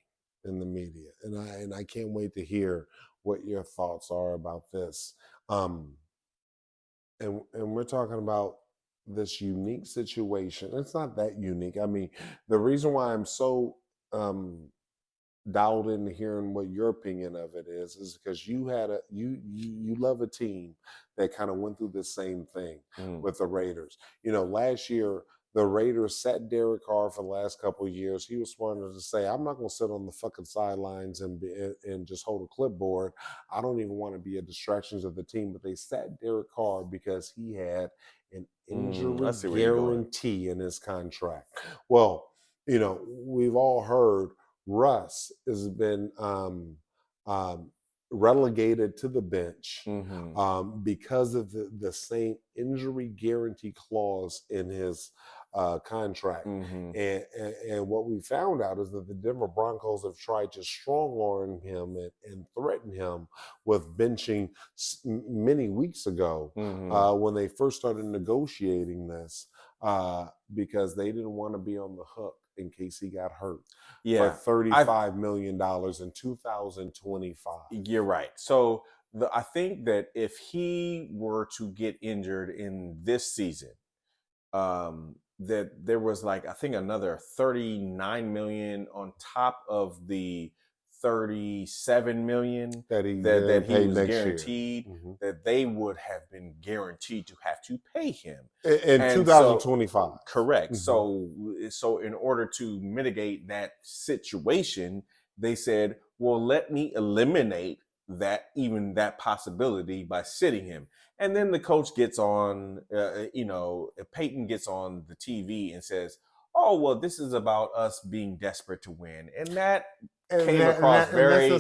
in the media, and I can't wait to hear what your thoughts are about this. And we're talking about this unique situation. It's not that unique. I mean, the reason why I'm so dialed into hearing what your opinion of it is because you love a team that kind of went through the same thing with the Raiders. You know, last year the Raiders sat Derek Carr for the last couple of years. He was smart enough to say, I'm not going to sit on the fucking sidelines and just hold a clipboard. I don't even want to be a distraction to the team. But they sat Derek Carr because he had an injury guarantee in his contract. Well, you know, we've all heard Russ has been relegated to the bench because of the same injury guarantee clause in his contract. And what we found out is that the Denver Broncos have tried to strong-arm him and threaten him with benching many weeks ago when they first started negotiating this because they didn't want to be on the hook in case he got hurt for $35 million in 2025. You're right. So I think that if he were to get injured in this season, that there was like, I think another 39 million on top of the 37 million that he was guaranteed, that they would have been guaranteed to have to pay him in 2025. Correct. So in order to mitigate that situation, they said, well, let me eliminate that possibility by sitting him. And then the coach gets on, Peyton gets on the TV and says, oh, well, this is about us being desperate to win. And that came across very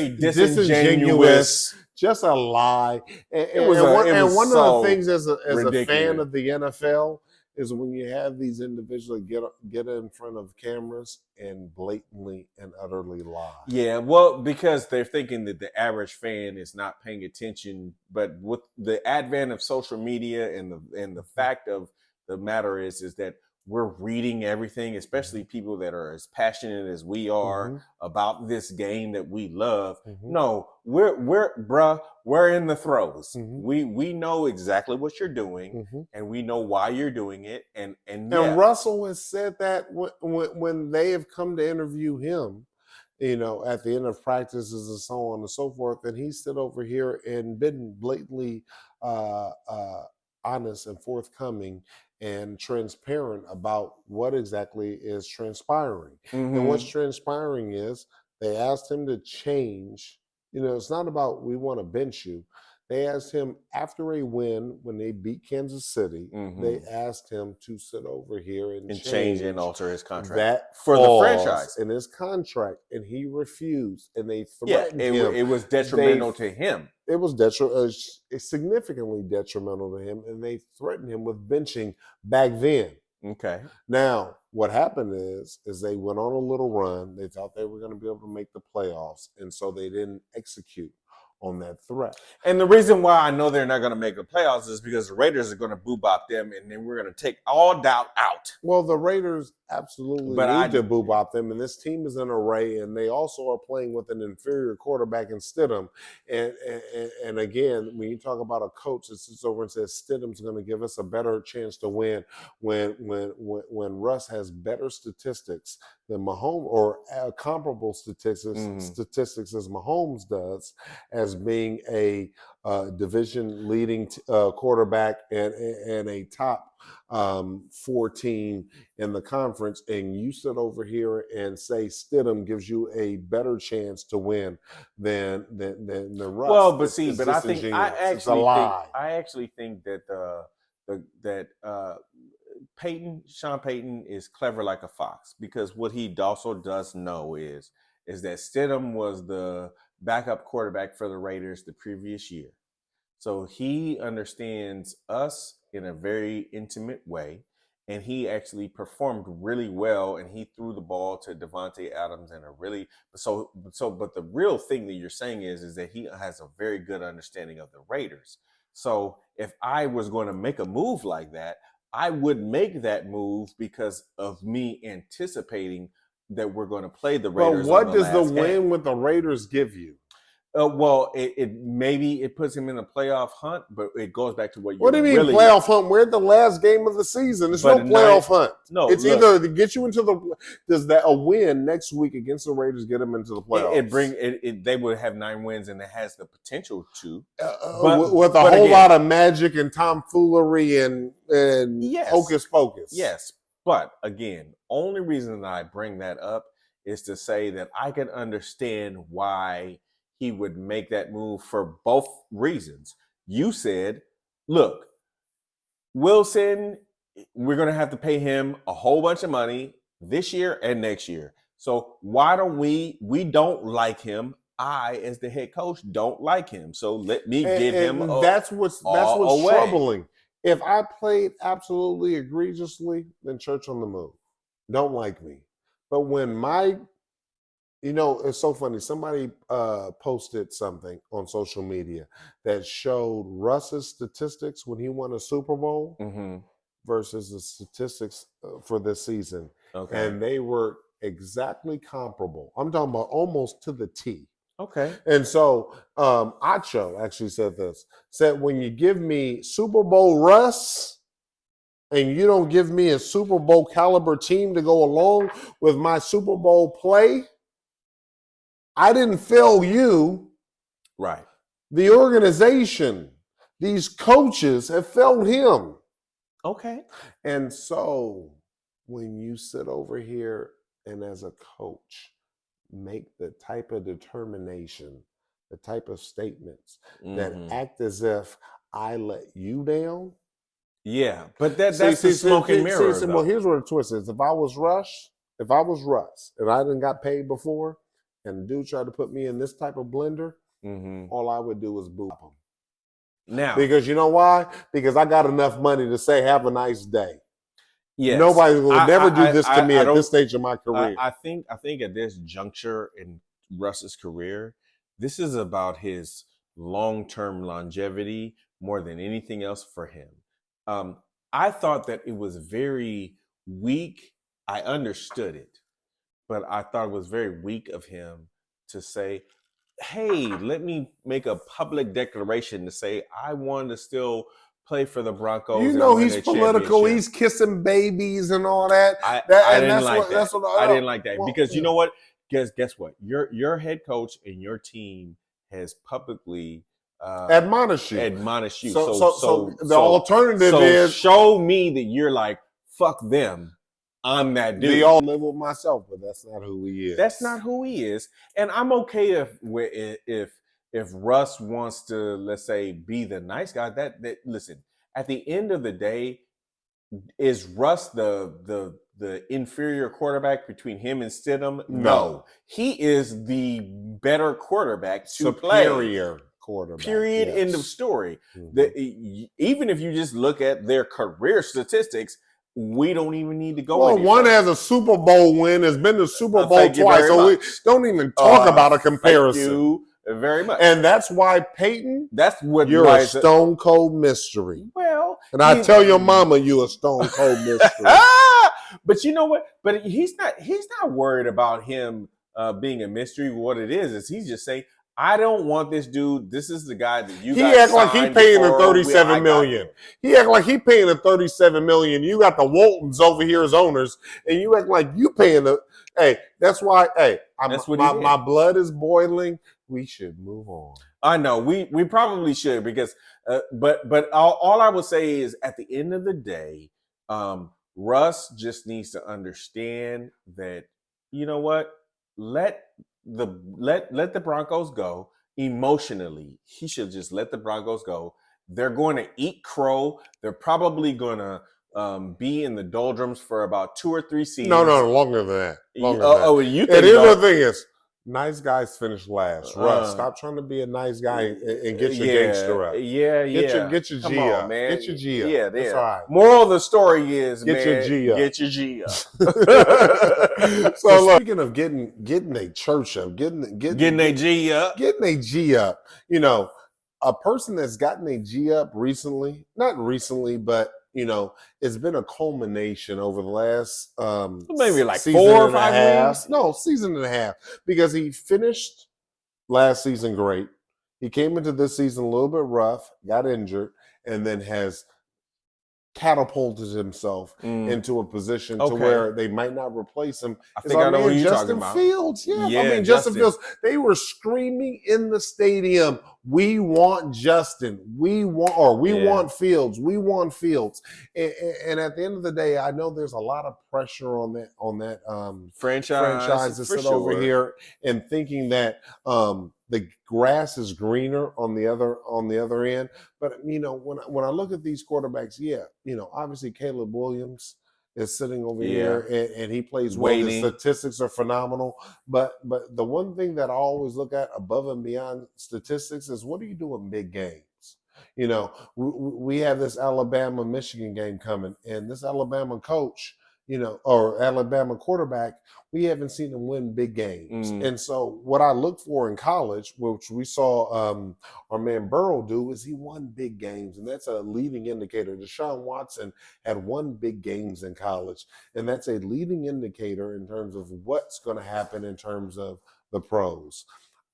disingenuous. Just a lie. And one of the things as a fan of the NFL is when you have these individuals get in front of cameras and blatantly and utterly lie. Yeah, well, because they're thinking that the average fan is not paying attention, but with the advent of social media and the fact of the matter is that we're reading everything, especially people that are as passionate as we are about this game that we love. No, we're in the throes. We know exactly what you're doing, and we know why you're doing it. And Russell has said that when they have come to interview him, you know, at the end of practices and so on and so forth, and he stood over here and been blatantly honest and forthcoming and transparent about what exactly is transpiring. And what's transpiring is they asked him to change. You know, it's not about we want to bench you. They asked him after a win when they beat Kansas City, they asked him to sit over here and change and alter his contract that for the franchise in his contract, and he refused. And they threatened him. It was detrimental to him. It was significantly detrimental to him, and they threatened him with benching back then. Okay. Now, what happened is they went on a little run. They thought they were going to be able to make the playoffs, and so they didn't execute on that threat. And the reason why I know they're not going to make the playoffs is because the Raiders are going to boo-bop them, and then we're going to take all doubt out. Well, the Raiders absolutely need to boo-bop them, and this team is an array, and they also are playing with an inferior quarterback in Stidham. And again, when you talk about a coach that sits over and says Stidham's going to give us a better chance to win, when Russ has better statistics than Mahomes, or comparable statistics as Mahomes does, as as being a division leading quarterback and a top 14 in the conference, and you sit over here and say Stidham gives you a better chance to win than Russ. Well, but it's but I think it's a lie. I actually think that Sean Payton is clever like a fox, because what he also does know is that Stidham was the backup quarterback for the Raiders the previous year. So he understands us in a very intimate way, and he actually performed really well, and he threw the ball to Devontae Adams in a really but the real thing that you're saying is that he has a very good understanding of the Raiders. So if I was going to make a move like that, I would make that move because of me anticipating that we're going to play the Raiders. Well, what does the win with the Raiders give you? Well, it maybe it puts him in a playoff hunt, but it goes back to what do you mean playoff hunt? We're at the last game of the season. There's no playoff hunt. No, it's either to get you into the. Does that a win next week against the Raiders get them into the playoffs? They would have 9 wins, and it has the potential to. With a whole lot of magic and tomfoolery and hocus pocus. Yes, but again, only reason that I bring that up is to say that I can understand why he would make that move for both reasons. You said, look, Wilson, we're going to have to pay him a whole bunch of money this year and next year. So why don't we don't like him. I, as the head coach, don't like him. So let me give him that's what's troubling. If I played absolutely egregiously, then church on the move. Don't like me. But when it's so funny. Somebody posted something on social media that showed Russ's statistics when he won a Super Bowl versus the statistics for this season. Okay. And they were exactly comparable. I'm talking about almost to the T. Okay. And so Acho actually said, when you give me Super Bowl Russ and you don't give me a Super Bowl caliber team to go along with my Super Bowl play, I didn't fail you. Right. The organization, these coaches have failed him. Okay. And so when you sit over here and as a coach, make the type of determination, the type of statements that act as if I let you down. Yeah, but that's the smoke and mirror. Well, here's what the twist is. If I was Russ, and I didn't got paid before, and the dude tried to put me in this type of blender, all I would do was boo him. Now, because you know why? Because I got enough money to say, have a nice day. Yes. Nobody will never do this to me at this stage of my career. I think at this juncture in Russ's career, this is about his long-term longevity more than anything else for him. I thought that it was very weak. I understood it, but I thought it was very weak of him to say, hey, let me make a public declaration to say I want to still play for the Broncos. You know he's political. He's kissing babies and all that. I didn't like that. I didn't like that because you know what? Guess what? Your head coach and your team has publicly admonish you. So the alternative is show me that you're like, fuck them. I'm that dude. They all live with myself, but that's not who he is. That's not who he is. And I'm okay if Russ wants to, let's say, be the nice guy. That listen, at the end of the day, is Russ the inferior quarterback between him and Stidham? No. He is the better quarterback to play. Superior quarterback. Period. Yes. End of story. Even if you just look at their career statistics, we don't even need to go. Well, one has a Super Bowl win, has been to Super Bowl twice, so we don't even talk about a comparison. Thank you very much. And that's why Peyton, you're a stone cold mystery. Well, and I tell your mama you a stone cold mystery. But you know what? But he's not worried about him being a mystery. What it is he's just saying, I don't want this dude. This is the guy that you. He act like he paying the $37 million. He act like he paying the $37 million. You got the Waltons over here as owners, and you act like you paying the. Hey, that's why. Hey, my blood is boiling. We should move on. I know we probably should because, but all I would say is at the end of the day, Russ just needs to understand that you know what let let the Broncos go emotionally. He should just let the Broncos go. They're going to eat crow. They're probably going to be in the doldrums for about 2 or 3 seasons. No, longer than that. Longer than that. Oh, you think? And here's the thing is, nice guys finish last. Russ, stop trying to be a nice guy and get your gangster up. Yeah. Get your Come G on, up. man. Get your G up. Yeah, That's all right. Moral of the story is, Get your G up. Get your G up. So look, speaking of getting a church up, getting a G up, getting a G up. You know, a person that's gotten a G up recently, not recently, but you know, it's been a culmination over the last maybe like season 4 or and a 5 half. weeks. No, season and a half, because he finished last season great. He came into this season a little bit rough, got injured, and then has catapulted himself into a position to where they might not replace him. I think I know what you're talking about. Fields. Yeah, I mean, Justin Fields. They were screaming in the stadium, "We want Justin. We want Fields. We want Fields." And at the end of the day, I know there's a lot of pressure on that franchise to sit over here and thinking that the grass is greener on the other end. But you know, when I look at these quarterbacks, you know, obviously Caleb Williams is sitting over here and he plays well. The statistics are phenomenal. But the one thing that I always look at above and beyond statistics is what do you do in big games? You know, we have this Alabama-Michigan game coming, and this Alabama coach, you know, or Alabama quarterback, we haven't seen him win big games. And so what I look for in college, which we saw our man Burrow do, is he won big games. And that's a leading indicator. Deshaun Watson had won big games in college. And that's a leading indicator in terms of what's going to happen in terms of the pros.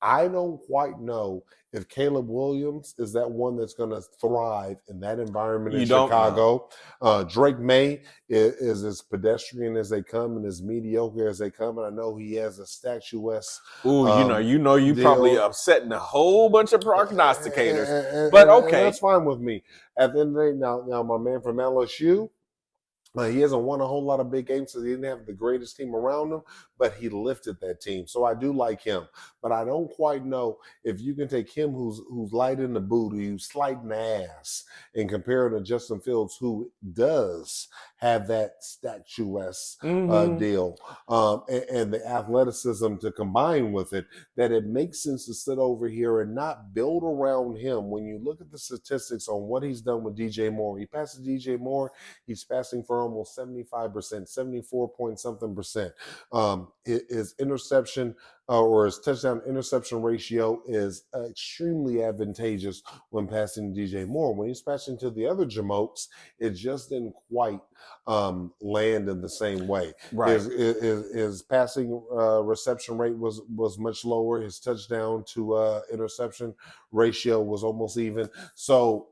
I don't quite know if Caleb Williams is that one that's going to thrive in that environment in Chicago. Drake May is as pedestrian as they come and as mediocre as they come. And I know he has a statuesque. You probably upsetting a whole bunch of prognosticators. But okay. And that's fine with me. At the end of the day, now my man from LSU, he hasn't won a whole lot of big games because he didn't have the greatest team around him, but he lifted that team. So I do like him. But I don't quite know if you can take him who's light in the booty, who's slight in the ass, and compare him to Justin Fields, who does have that statuesque deal and the athleticism to combine with it, that it makes sense to sit over here and not build around him. When you look at the statistics on what he's done with DJ Moore, he passes DJ Moore, he's passing for almost 75%, 74 point something percent. His interception or his touchdown interception ratio is extremely advantageous when passing DJ Moore. When he's passing to the other Jamokes, it just didn't quite land in the same way. Right. His passing reception rate was much lower. His touchdown to interception ratio was almost even. So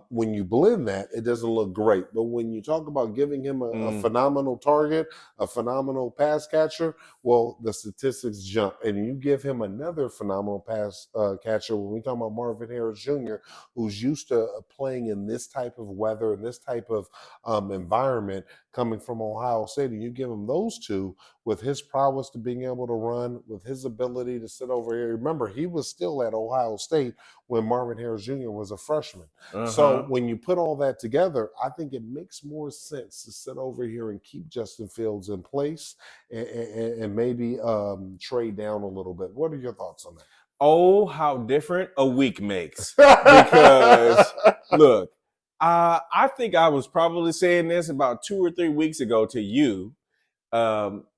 when you blend that, it doesn't look great. But when you talk about giving him a phenomenal target, a phenomenal pass catcher, well, the statistics jump. And you give him another phenomenal pass catcher. When we talk about Marvin Harris Jr., who's used to playing in this type of weather and this type of environment coming from Ohio State, and you give him those two with his prowess to being able to run, with his ability to sit over here. Remember, he was still at Ohio State when Marvin Harris Jr. was a freshman. So when you put all that together, I think it makes more sense to sit over here and keep Justin Fields in place and maybe trade down a little bit. What are your thoughts on that? Oh, how different a week makes. Because, look, I think I was probably saying this about 2 or 3 weeks ago to you,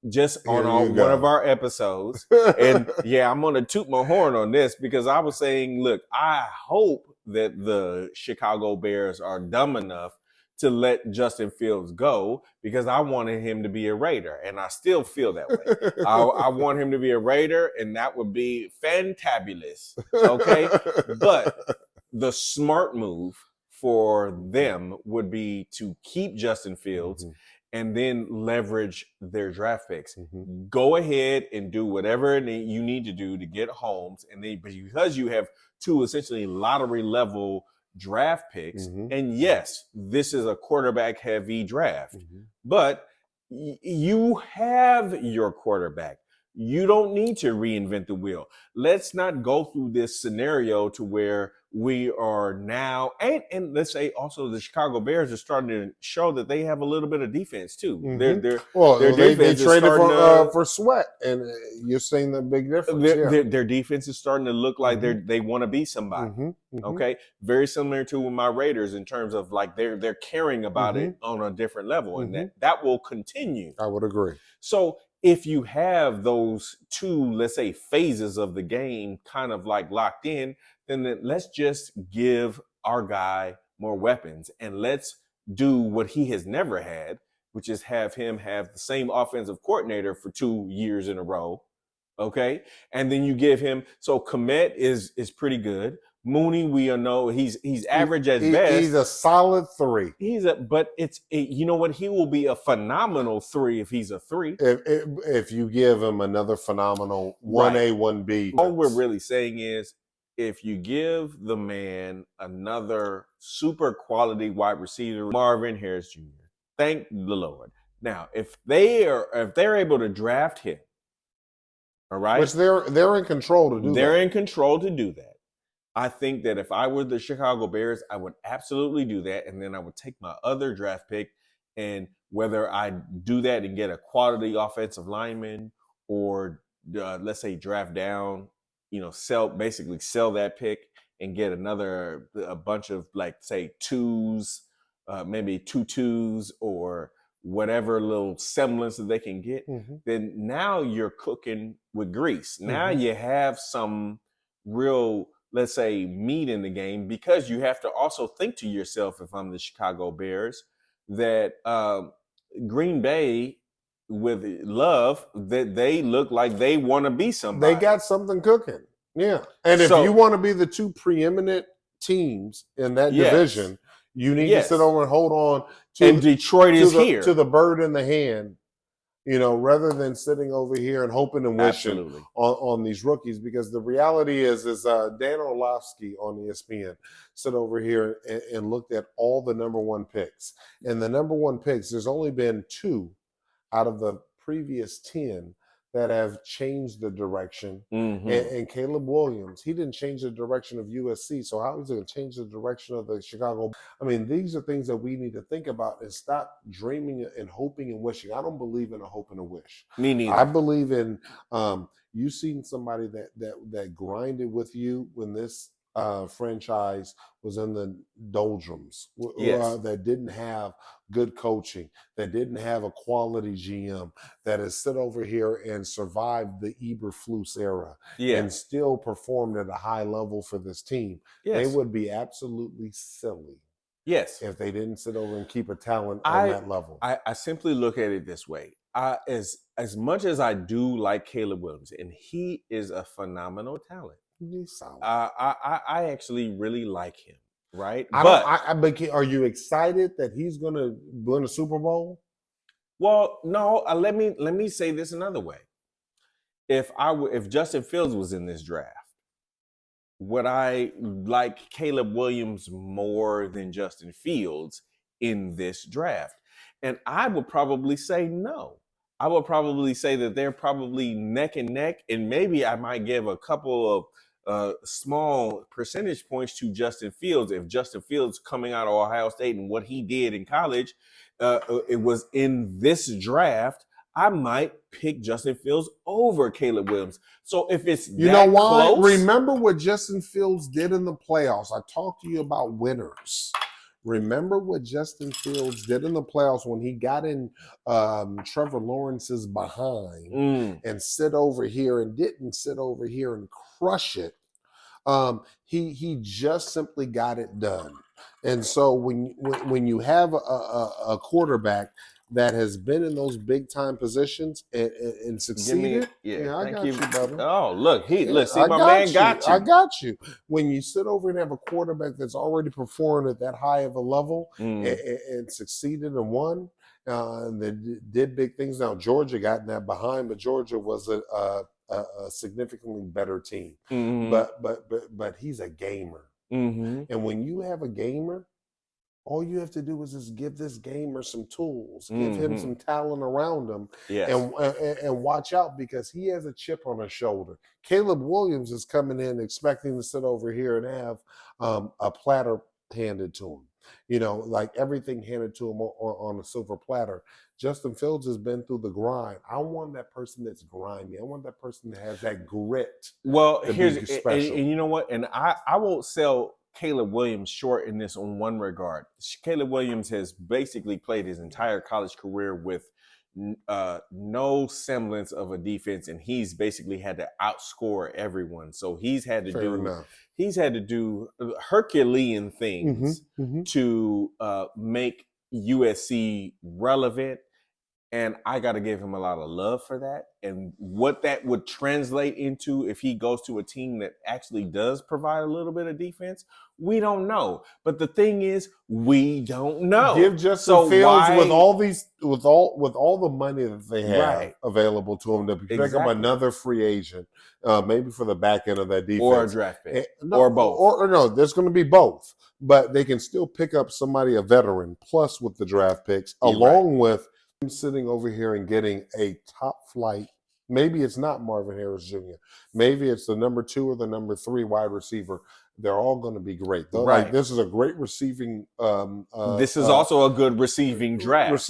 just on one of our episodes. And yeah, I'm going to toot my horn on this because I was saying, look, I hope that the Chicago Bears are dumb enough to let Justin Fields go because I wanted him to be a Raider, and I still feel that way. I want him to be a Raider, and that would be fantabulous, okay? But the smart move for them would be to keep Justin Fields and then leverage their draft picks. Mhm. Go ahead and do whatever you need to do to get Holmes, and then because you have two essentially lottery level draft picks, Mhm. and yes, this is a quarterback heavy draft, Mhm. but you have your quarterback. You don't need to reinvent the wheel. Let's not go through this scenario to where we are now, and let's say also the Chicago Bears are starting to show that they have a little bit of defense too. Mhm. Their Well, they defense is traded starting to for Sweat, and you're seeing the big difference. their defense is starting to look like they want to be somebody. Okay, very similar to my Raiders in terms of like they're caring about it on a different level, and that will continue. I would agree. So if you have those two, let's say, phases of the game kind of like locked in, then let's just give our guy more weapons and let's do what he has never had, which is have him have the same offensive coordinator for 2 years in a row. Okay. And then you give him, so Komet is pretty good. Mooney, we know he's average at best. He's a solid 3. But you know what? He will be a phenomenal 3 if he's a 3. If you give him another phenomenal 1A, 1B. All we're really saying is if you give the man another super quality wide receiver, Marvin Harris Jr., thank the Lord. Now, if they're able to draft him, all right, which they're in control to do that. They're in control to do that. I think that if I were the Chicago Bears, I would absolutely do that. And then I would take my other draft pick, and whether I do that and get a quality offensive lineman or let's say draft down, sell that pick and get a bunch of like say 2s, maybe 2 2s or whatever little semblance that they can get, then now you're cooking with grease. Now you have some real, let's say, meat in the game, because you have to also think to yourself, if I'm the Chicago Bears, that Green Bay with Love, that they look like they want to be somebody. They got something cooking. Yeah. And if you want to be the 2 preeminent teams in that division, you need to sit over and hold on to, and Detroit is here to the bird in the hand, rather than sitting over here and hoping and wishing on these rookies. Because the reality is Dan Orlovsky on ESPN sit over here and looked at all the number 1 picks. And the number 1 picks, there's only been 2 out of the previous 10 that have changed the direction. And Caleb Williams, he didn't change the direction of USC. So how is it going to change the direction of the Chicago? I mean, these are things that we need to think about and stop dreaming and hoping and wishing. I don't believe in a hope and a wish. Me neither. I believe in you seen somebody that grinded with you when this franchise was in the doldrums, that didn't have good coaching, that didn't have a quality GM, that has sit over here and survived the Eberflus era and still performed at a high level for this team. They would be absolutely silly if they didn't sit over and keep a talent on that level. I simply look at it this way. As much as I do like Caleb Williams, and he is a phenomenal talent, he's solid. I actually really like him, right? But are you excited that he's going to win a Super Bowl? Well, no. Let me say this another way. If Justin Fields was in this draft, would I like Caleb Williams more than Justin Fields in this draft? And I would probably say no. I would probably say that they're probably neck and neck, and maybe I might give a couple of small percentage points to Justin Fields. If Justin Fields coming out of Ohio State and what he did in college, it was in this draft, I might pick Justin Fields over Caleb Williams. So if it's why? Close, remember what Justin Fields did in the playoffs. I talked to you about winners. Remember what Justin Fields did in the playoffs when he got in Trevor Lawrence's behind and sit over here and didn't sit over here and crush it. He just simply got it done. And so when you have a quarterback that has been in those big time positions and succeeded, I got you, brother. Oh, look, my man got you. I got you. When you sit over and have a quarterback that's already performed at that high of a level and succeeded and won, and they did big things. Now Georgia got in that behind, but Georgia was a significantly better team. Mm-hmm. But he's a gamer, Mm-hmm. and when you have a gamer, all you have to do is just give this gamer some tools, give him some talent around him, Yes. and watch out because he has a chip on his shoulder. Caleb Williams is coming in expecting to sit over here and have a platter handed to him. You know, like everything handed to him on a silver platter. Justin Fields has been through the grind. I want that person that's grimy. I want that person that has that grit. Well, to here's be special. and you know what? And I won't sell Caleb Williams short in this on one regard. Caleb Williams has basically played his entire college career with no semblance of a defense, and he's basically had to outscore everyone. So he's had to do Herculean things to make USC relevant. And I got to give him a lot of love for that. And what that would translate into if he goes to a team that actually does provide a little bit of defense, we don't know. But the thing is, we don't know. Give Justin Fields with all the money that they have available to him to pick up another free agent, maybe for the back end of that defense, or a draft pick, or both, or no, there's going to be both. But they can still pick up somebody, a veteran, plus with the draft picks, along with him sitting over here and getting a top flight. Maybe it's not Marvin Harris Jr. Maybe it's the number 2 or the number 3 wide receiver. They're all going to be great. Like, this is a great receiving. This is also a good receiving draft.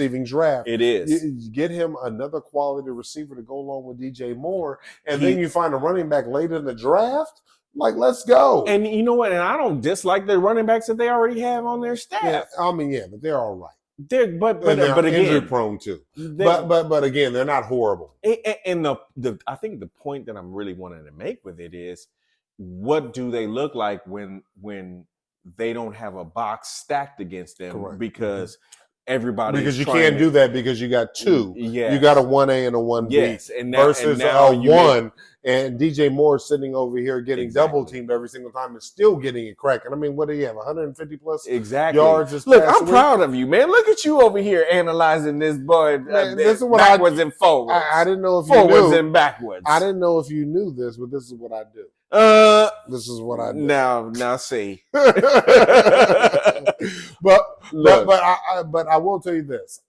It is. You get him another quality receiver to go along with DJ Moore, and then you find a running back later in the draft. Like, let's go. And you know what? And I don't dislike the running backs that they already have on their staff. Yeah, I mean, but they're all right. But again, injury prone too. But again, they're not horrible. And I think the point that I'm really wanting to make with it is, what do they look like when they don't have a box stacked against them? Correct. Because you can't do that because you got 2. Yes. You got a 1A and a 1B. Yes. Versus a 1. And DJ Moore sitting over here getting double teamed every single time and still getting it cracking. I mean, what do you have? 150 plus yards. Look, I'm proud of you, man. Look at you over here analyzing this boy this is what backwards and forwards. I didn't know if you forwards knew. and backwards. I didn't know if you knew this, but this is what I do. This is what I do. Now see. but I will tell you this.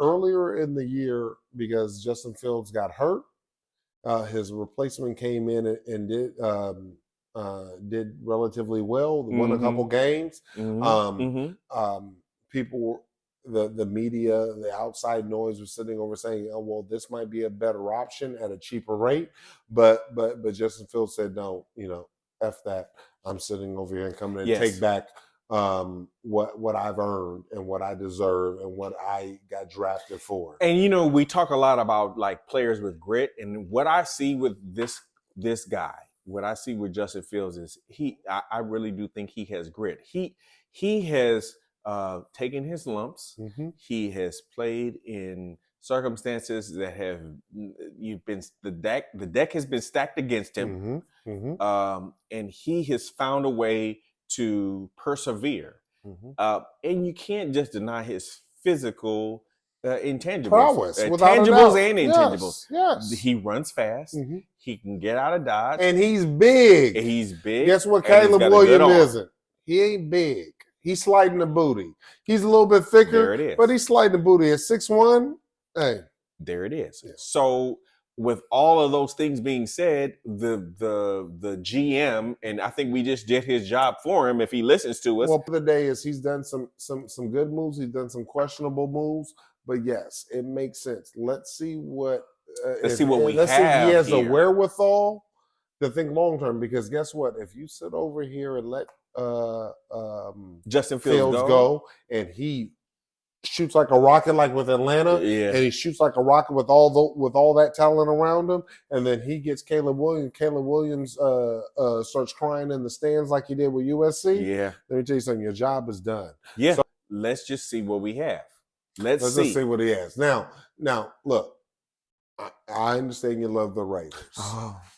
Earlier in the year, because Justin Fields got hurt, his replacement came in and did relatively well. Won a couple games. People, the media, the outside noise was sitting over saying, "Oh, well, this might be a better option at a cheaper rate." But Justin Fields said, "No, F that. I'm sitting over here and coming and take back what I've earned and what I deserve and what I got drafted for." And we talk a lot about like players with grit, and what I see with this guy, what I see with Justin Fields is I really do think he has grit. He has taken his lumps. He has played in circumstances that have the deck has been stacked against him, and he has found a way to persevere. And you can't just deny his physical intangibles, prowess, tangibles and intangibles. Yes. He runs fast. He can get out of dodge, and he's big. Guess what? Caleb Williams isn't. He ain't big. He's sliding the booty. He's a little bit thicker, there it is. But he's sliding the booty at 6'1". Hey, there it is. Yeah. So, with all of those things being said, the GM, and I think we just did his job for him if he listens to us. Well, the day is he's done some good moves. He's done some questionable moves, but yes, it makes sense. Let's see what let's see if he has a wherewithal to think long term. Because guess what? If you sit over here and let Justin Fields go, and he shoots like a rocket, like with Atlanta, and he shoots like a rocket with all that talent around him, and then he gets Caleb Williams. Caleb Williams starts crying in the stands like he did with USC. Yeah, let me tell you something. Your job is done. Yeah, so, let's just see what we have. Let's just see what he has. Now, look. I understand you love the Raiders,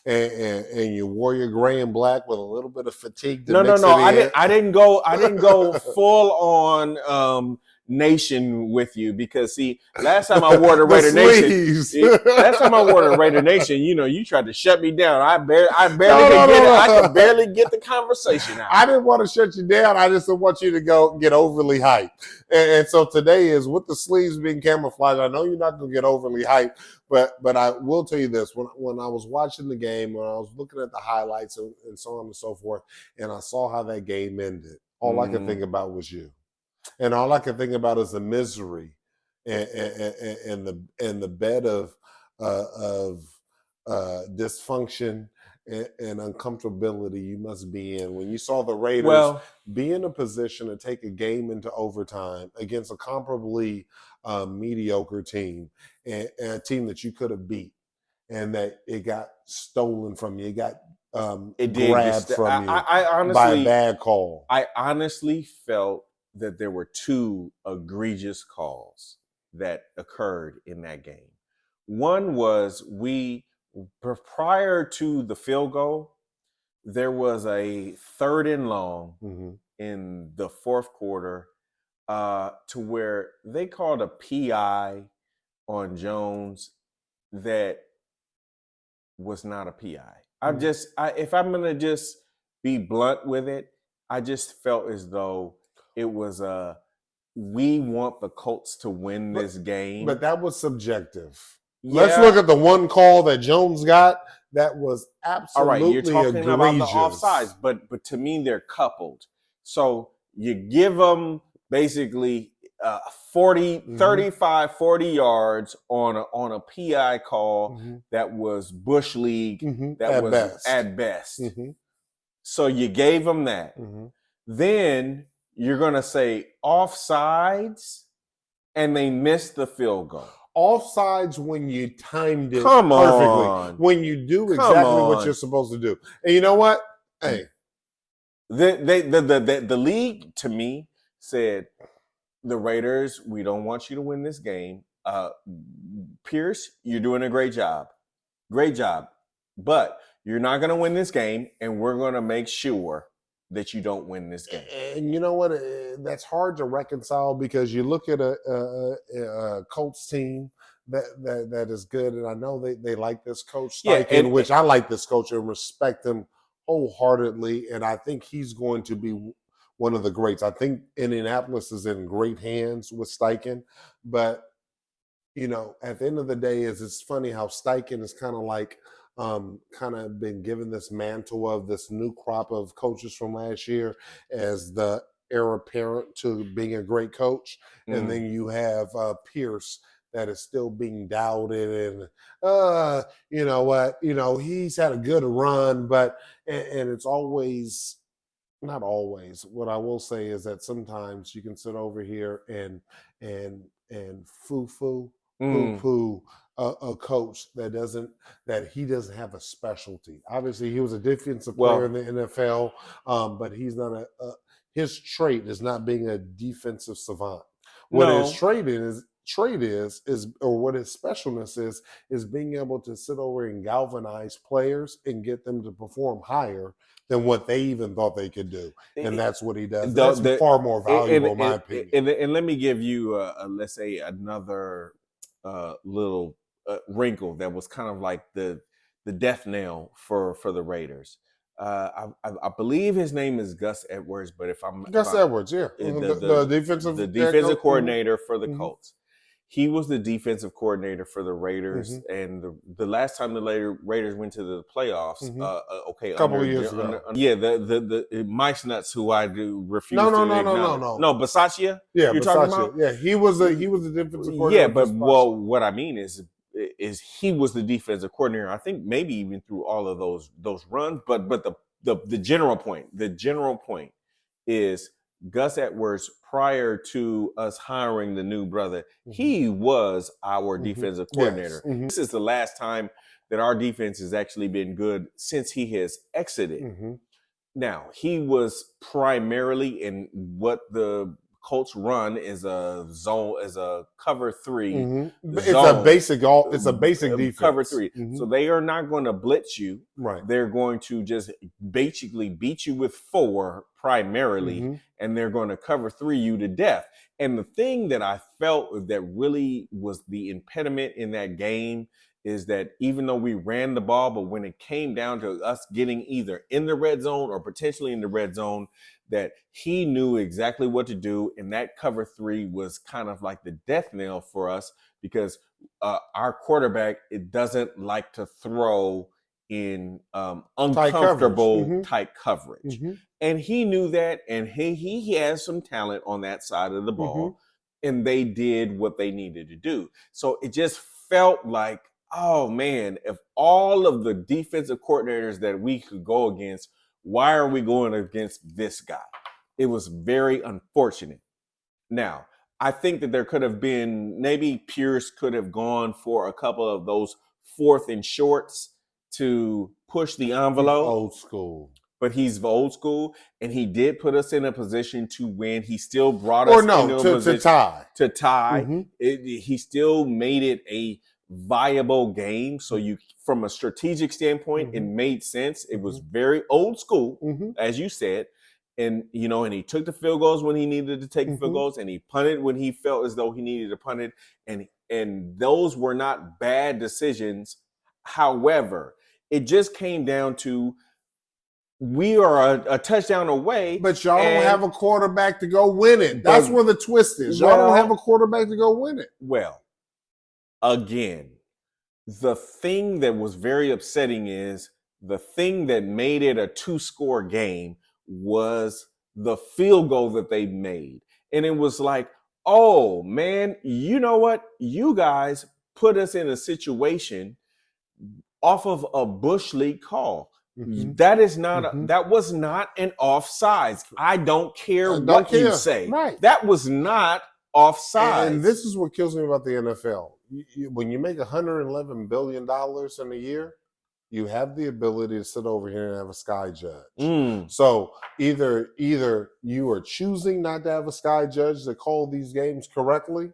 and you wore your gray and black with a little bit of fatigue. No. I didn't go full on. Nation with you because see, last time I wore the The Raider sleeves. Nation, last time I wore the Raider Nation, you tried to shut me down. I barely No, could get it. no. I could barely get the conversation out. I didn't want to shut you down. I just didn't want you to go get overly hyped. And so today is with the sleeves being camouflaged. I know you're not going to get overly hyped, but I will tell you this: when I was watching the game, when I was looking at the highlights and so on and so forth, and I saw how that game ended, all I could think about was you. And all I can think about is the misery and the bed of dysfunction and uncomfortability you must be in when you saw the Raiders be in a position to take a game into overtime against a comparably mediocre team and a team that you could have beat, and that it got stolen from you. It got grabbed from you by a bad call. I honestly felt that there were two egregious calls that occurred in that game. One was prior to the field goal, there was a 3rd and long in the 4th quarter to where they called a PI on Jones that was not a PI. If I'm going to just be blunt with it, I just felt as though it was we want the Colts to win this game. But that was subjective. Yeah. Let's look at the one call that Jones got. That was absolutely all right. You're talking egregious. About the offsides, but to me they're coupled. So you give them basically 35, 40 yards on a PI call that was Bush League, that at best. So you gave them that. Then you're going to say offsides, and they missed the field goal. Offsides when you timed it perfectly. On. When you do exactly what you're supposed to do. And you know what? Hey. The league, to me, said, the Raiders, we don't want you to win this game. Pierce, you're doing a great job. Great job. But you're not going to win this game, and we're going to make sure that you don't win this game. And you know what? That's hard to reconcile because you look at a Colts team that is good, and I know they like this coach, Steichen, which I like this coach and respect him wholeheartedly, and I think he's going to be one of the greats. I think Indianapolis is in great hands with Steichen, but at the end of the day, it's funny how Steichen is kind of like kind of been given this mantle of this new crop of coaches from last year as the heir apparent to being a great coach. And then you have Pierce that is still being doubted. And you know what? He's had a good run, but and it's always, not always. What I will say is that sometimes you can sit over here and poo-poo a coach that he doesn't have a specialty. Obviously, he was a defensive player in the NFL, but he's not his trait is not being a defensive savant. What his trait is, or what his specialness is being able to sit over and galvanize players and get them to perform higher than what they even thought they could do. And that's what he does. That's far more valuable, in my opinion. And let me give you, let's say, another little wrinkle that was kind of like the death knell for the Raiders. I believe his name is Gus Edwards, but Edwards, yeah, the defensive coordinator for the Colts. He was the defensive coordinator for the Raiders, and the last time the Raiders went to the playoffs, a couple of years ago. The Mike's Nuts, who I do refuse. No, Bisaccia. Yeah, you're talking about. Yeah, he was the defensive coordinator. Yeah, but what I mean is he was the defensive coordinator. I think maybe even through all of those runs. But the general point is Gus Edwards, prior to us hiring the new brother, he was our defensive coordinator. Yes. This is the last time that our defense has actually been good since he has exited. Now, he was primarily in what the Colts run is a zone, is a cover 3. Mm-hmm. Zone, It's a basic defense. Cover 3. Mm-hmm. So they are not going to blitz you. Right. They're going to just basically beat you with 4 primarily, Mm-hmm. and they're going to cover 3 you to death. And the thing that I felt that really was the impediment in that game is that even though we ran the ball, but when it came down to us getting either in the red zone or potentially in the red zone, that he knew exactly what to do. And that cover 3 was kind of like the death knell for us because our quarterback, it doesn't like to throw in uncomfortable tight coverage. Mm-hmm. And he knew that, and he has some talent on that side of the ball, and they did what they needed to do. So it just felt like, oh man, if all of the defensive coordinators that we could go against, why are we going against this guy? It was very unfortunate. Now, I think that there could have been, maybe Pierce could have gone for a couple of those 4th and shorts to push the envelope. He's old school. But he's old school, and he did put us in a position to win. He still brought us into a position to tie. To tie. Mm-hmm. He still made it a viable game. So you, from a strategic standpoint, it made sense. It was very old school, as you said. And, you know, and he took the field goals when he needed to take the field goals, and he punted when he felt as though he needed to punt it. And those were not bad decisions. However, it just came down to, we are a touchdown away. But y'all don't have a quarterback to go win it. That's where the twist is. Y'all don't have a quarterback to go win it. Well, again, the thing that was very upsetting is the thing that made it a 2-score game was the field goal that they made. And it was like, oh, man, you know what? You guys put us in a situation off of a Bush League call. That is not that was not an offsides. I don't care what you say. Right. That was not offsides. And this is what kills me about the NFL. When you make $111 billion in a year, you have the ability to sit over here and have a sky judge. So either you are choosing not to have a sky judge to call these games correctly,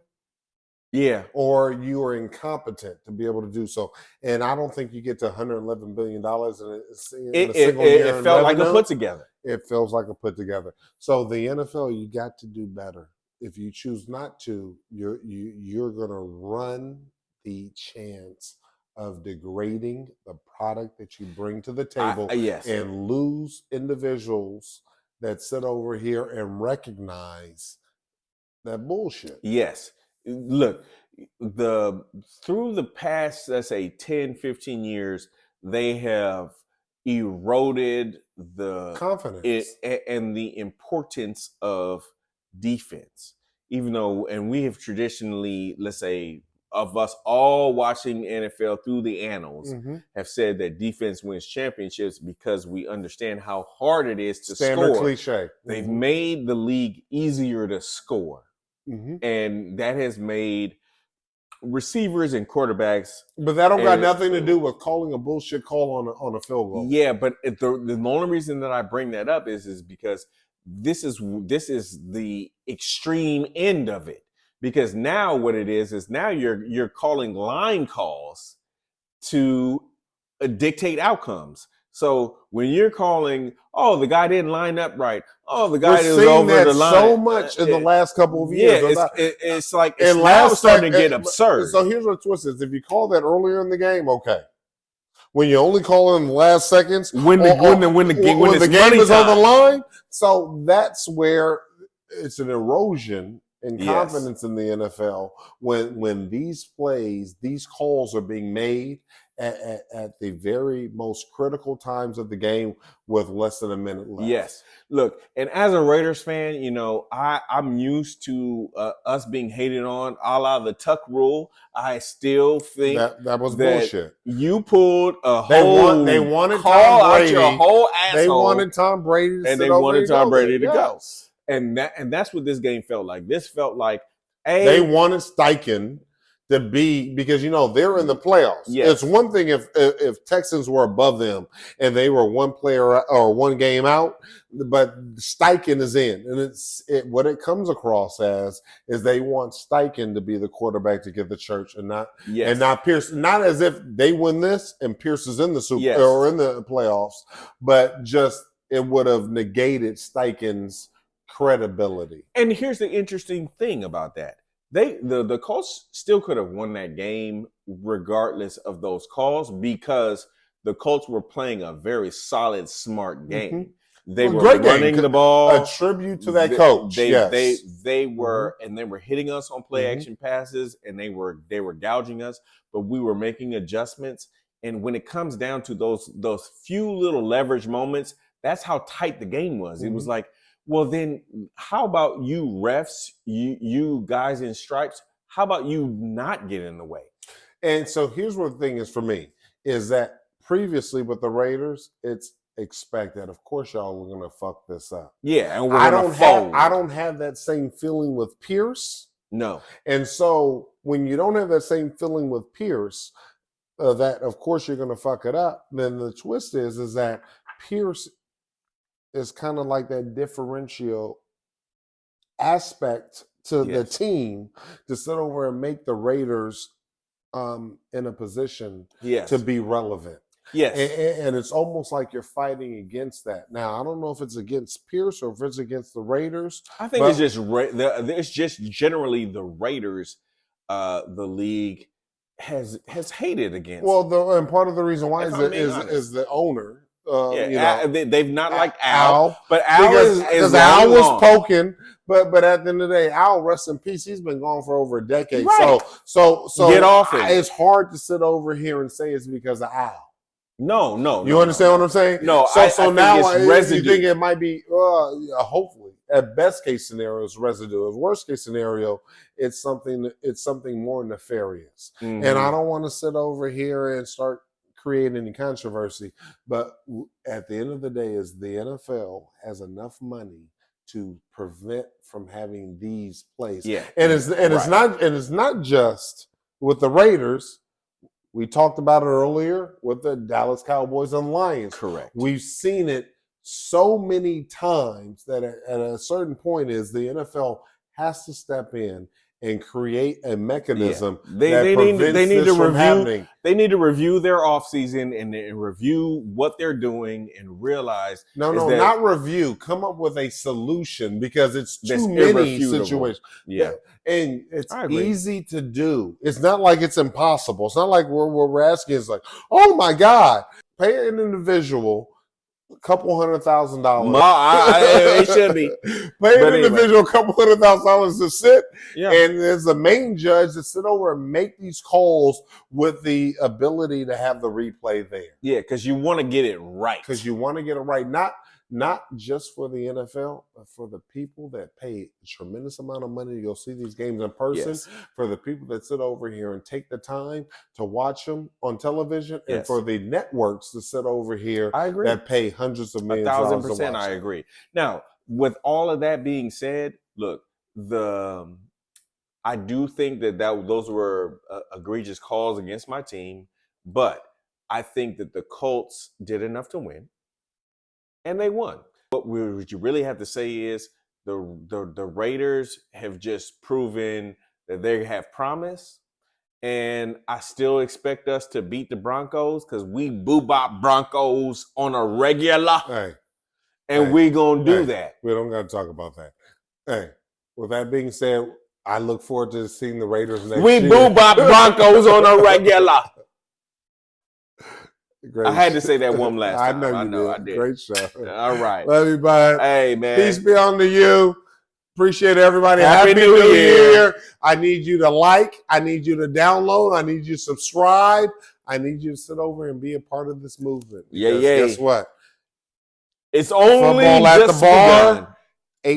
or you are incompetent to be able to do so. And I don't think you get to $111 billion in a single year. It felt like a put together. It feels like a put together. So the NFL, you got to do better. If you choose not to, you're going to run the chance of degrading the product that you bring to the table and lose individuals that sit over here and recognize that bullshit. Yes. Look, through the past, let's say 10, 15 years, they have eroded the confidence and the importance of defense. Even though, and we have traditionally, let's say, of us all watching NFL through the annals, have said that defense wins championships because we understand how hard it is to Standard score. Cliche. They've made the league easier to score. And that has made receivers and quarterbacks. But that don't got nothing to do with calling a bullshit call on a field goal. Yeah, but the only reason that I bring that up is because this is the extreme end of it. Because now what it is now you're calling line calls to dictate outcomes. So when you're calling, oh, the guy didn't line up right. Oh, the guy is over the line. So much in the last couple of years. Yeah, it's like it's now starting to get absurd. So here's what the twist is: if you call that earlier in the game, okay. When you only call in the last seconds, when the game is on the line, so that's where it's an erosion in confidence in the NFL when these plays, these calls are being made at the very most critical times of the game with less than a minute left. Yes. Look, and as a Raiders fan, you know, I'm used to us being hated on a la the Tuck rule. I still think that was bullshit. You pulled a whole they wanted call Tom Brady. Out your whole asshole. They wanted Tom Brady to and they wanted Tom Brady to go. And that's what this game felt like. This felt like they wanted Steichen to be, because they're in the playoffs. Yes. It's one thing if Texans were above them and they were one player or one game out, but Steichen is in, and what it comes across as is they want Steichen to be the quarterback to get the church, and not Pierce. Not as if they win this and Pierce is in the Super or in the playoffs, but just it would have negated Steichen's credibility. And here's the interesting thing about that. The Colts still could have won that game regardless of those calls, because the Colts were playing a very solid, smart game. They were running the ball. A tribute to that coach. They were, and they were hitting us on play action passes, and they were gouging us, but we were making adjustments. And when it comes down to those few little leverage moments, that's how tight the game was. It was like, well, then how about you refs, you guys in stripes, how about you not get in the way? And so here's what the thing is for me, is that previously with the Raiders, it's expected, of course, y'all were going to fuck this up. Yeah, and I don't have that same feeling with Pierce. No. And so when you don't have that same feeling with Pierce, that of course you're going to fuck it up, then the twist is that Pierce is kind of like that differential aspect to the team to sit over and make the Raiders in a position to be relevant. Yes. And it's almost like you're fighting against that. Now, I don't know if it's against Pierce or if it's against the Raiders. I think it's just generally the Raiders the league has hated against. Well, and part of the reason why is the owner. They've not liked Al, but Al because Al was poking. But at the end of the day, Al, rest in peace. He's been gone for over a decade. Right. So get off it. It's hard to sit over here and say it's because of Al. No. You understand what I'm saying? No. So now you think it might be hopefully at best case scenario it's residue. At worst case scenario, it's something more nefarious. And I don't want to sit over here and start create any controversy, but at the end of the day, is the NFL has enough money to prevent from having these plays. Yeah, it's not just with the Raiders. We talked about it earlier with the Dallas Cowboys and Lions. Correct. We've seen it so many times that at a certain point is the NFL has to step in and create a mechanism that prevents this from happening. They need to review their offseason and review what they're doing and realize. Not review. Come up with a solution, because it's too many situations. Yeah. And it's easy to do. It's not like it's impossible. It's not like we're asking. It's like, oh my God, pay an individual $200,000. It should be. Pay an individual $200,000 to sit, and there's a main judge to sit over and make these calls with the ability to have the replay there. Yeah, because you want to get it right. Not just for the NFL, but for the people that pay a tremendous amount of money to go see these games in person, for the people that sit over here and take the time to watch them on television, and for the networks to sit over here that pay hundreds of millions of dollars. 1,000%, I agree. Now, with all of that being said, look, I do think that those were egregious calls against my team, but I think that the Colts did enough to win. And they won. What you really have to say is the Raiders have just proven that they have promise. And I still expect us to beat the Broncos, because we boo-bop Broncos on a regular. We going to do that. We don't got to talk about that. Hey, with that being said, I look forward to seeing the Raiders next year. We boo-bop Broncos on a regular. Great. I had to say that one last time. I know I did. Great show. All right. Love you, bud. Hey, man. Peace be unto you. Appreciate everybody. Happy New Year. I need you to like. I need you to download. I need you to subscribe. I need you to sit over and be a part of this movement. Guess what? It's only Football at just the bar. begun.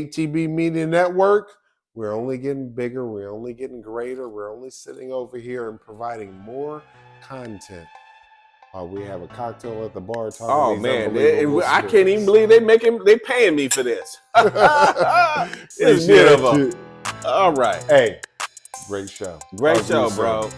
ATB Media Network. We're only getting bigger. We're only getting greater. We're only sitting over here and providing more content. We have a cocktail at the bar. Oh man, I can't even believe they paying me for this. It's beautiful. All right. Hey, Great show. Great Talk to show, you soon. bro.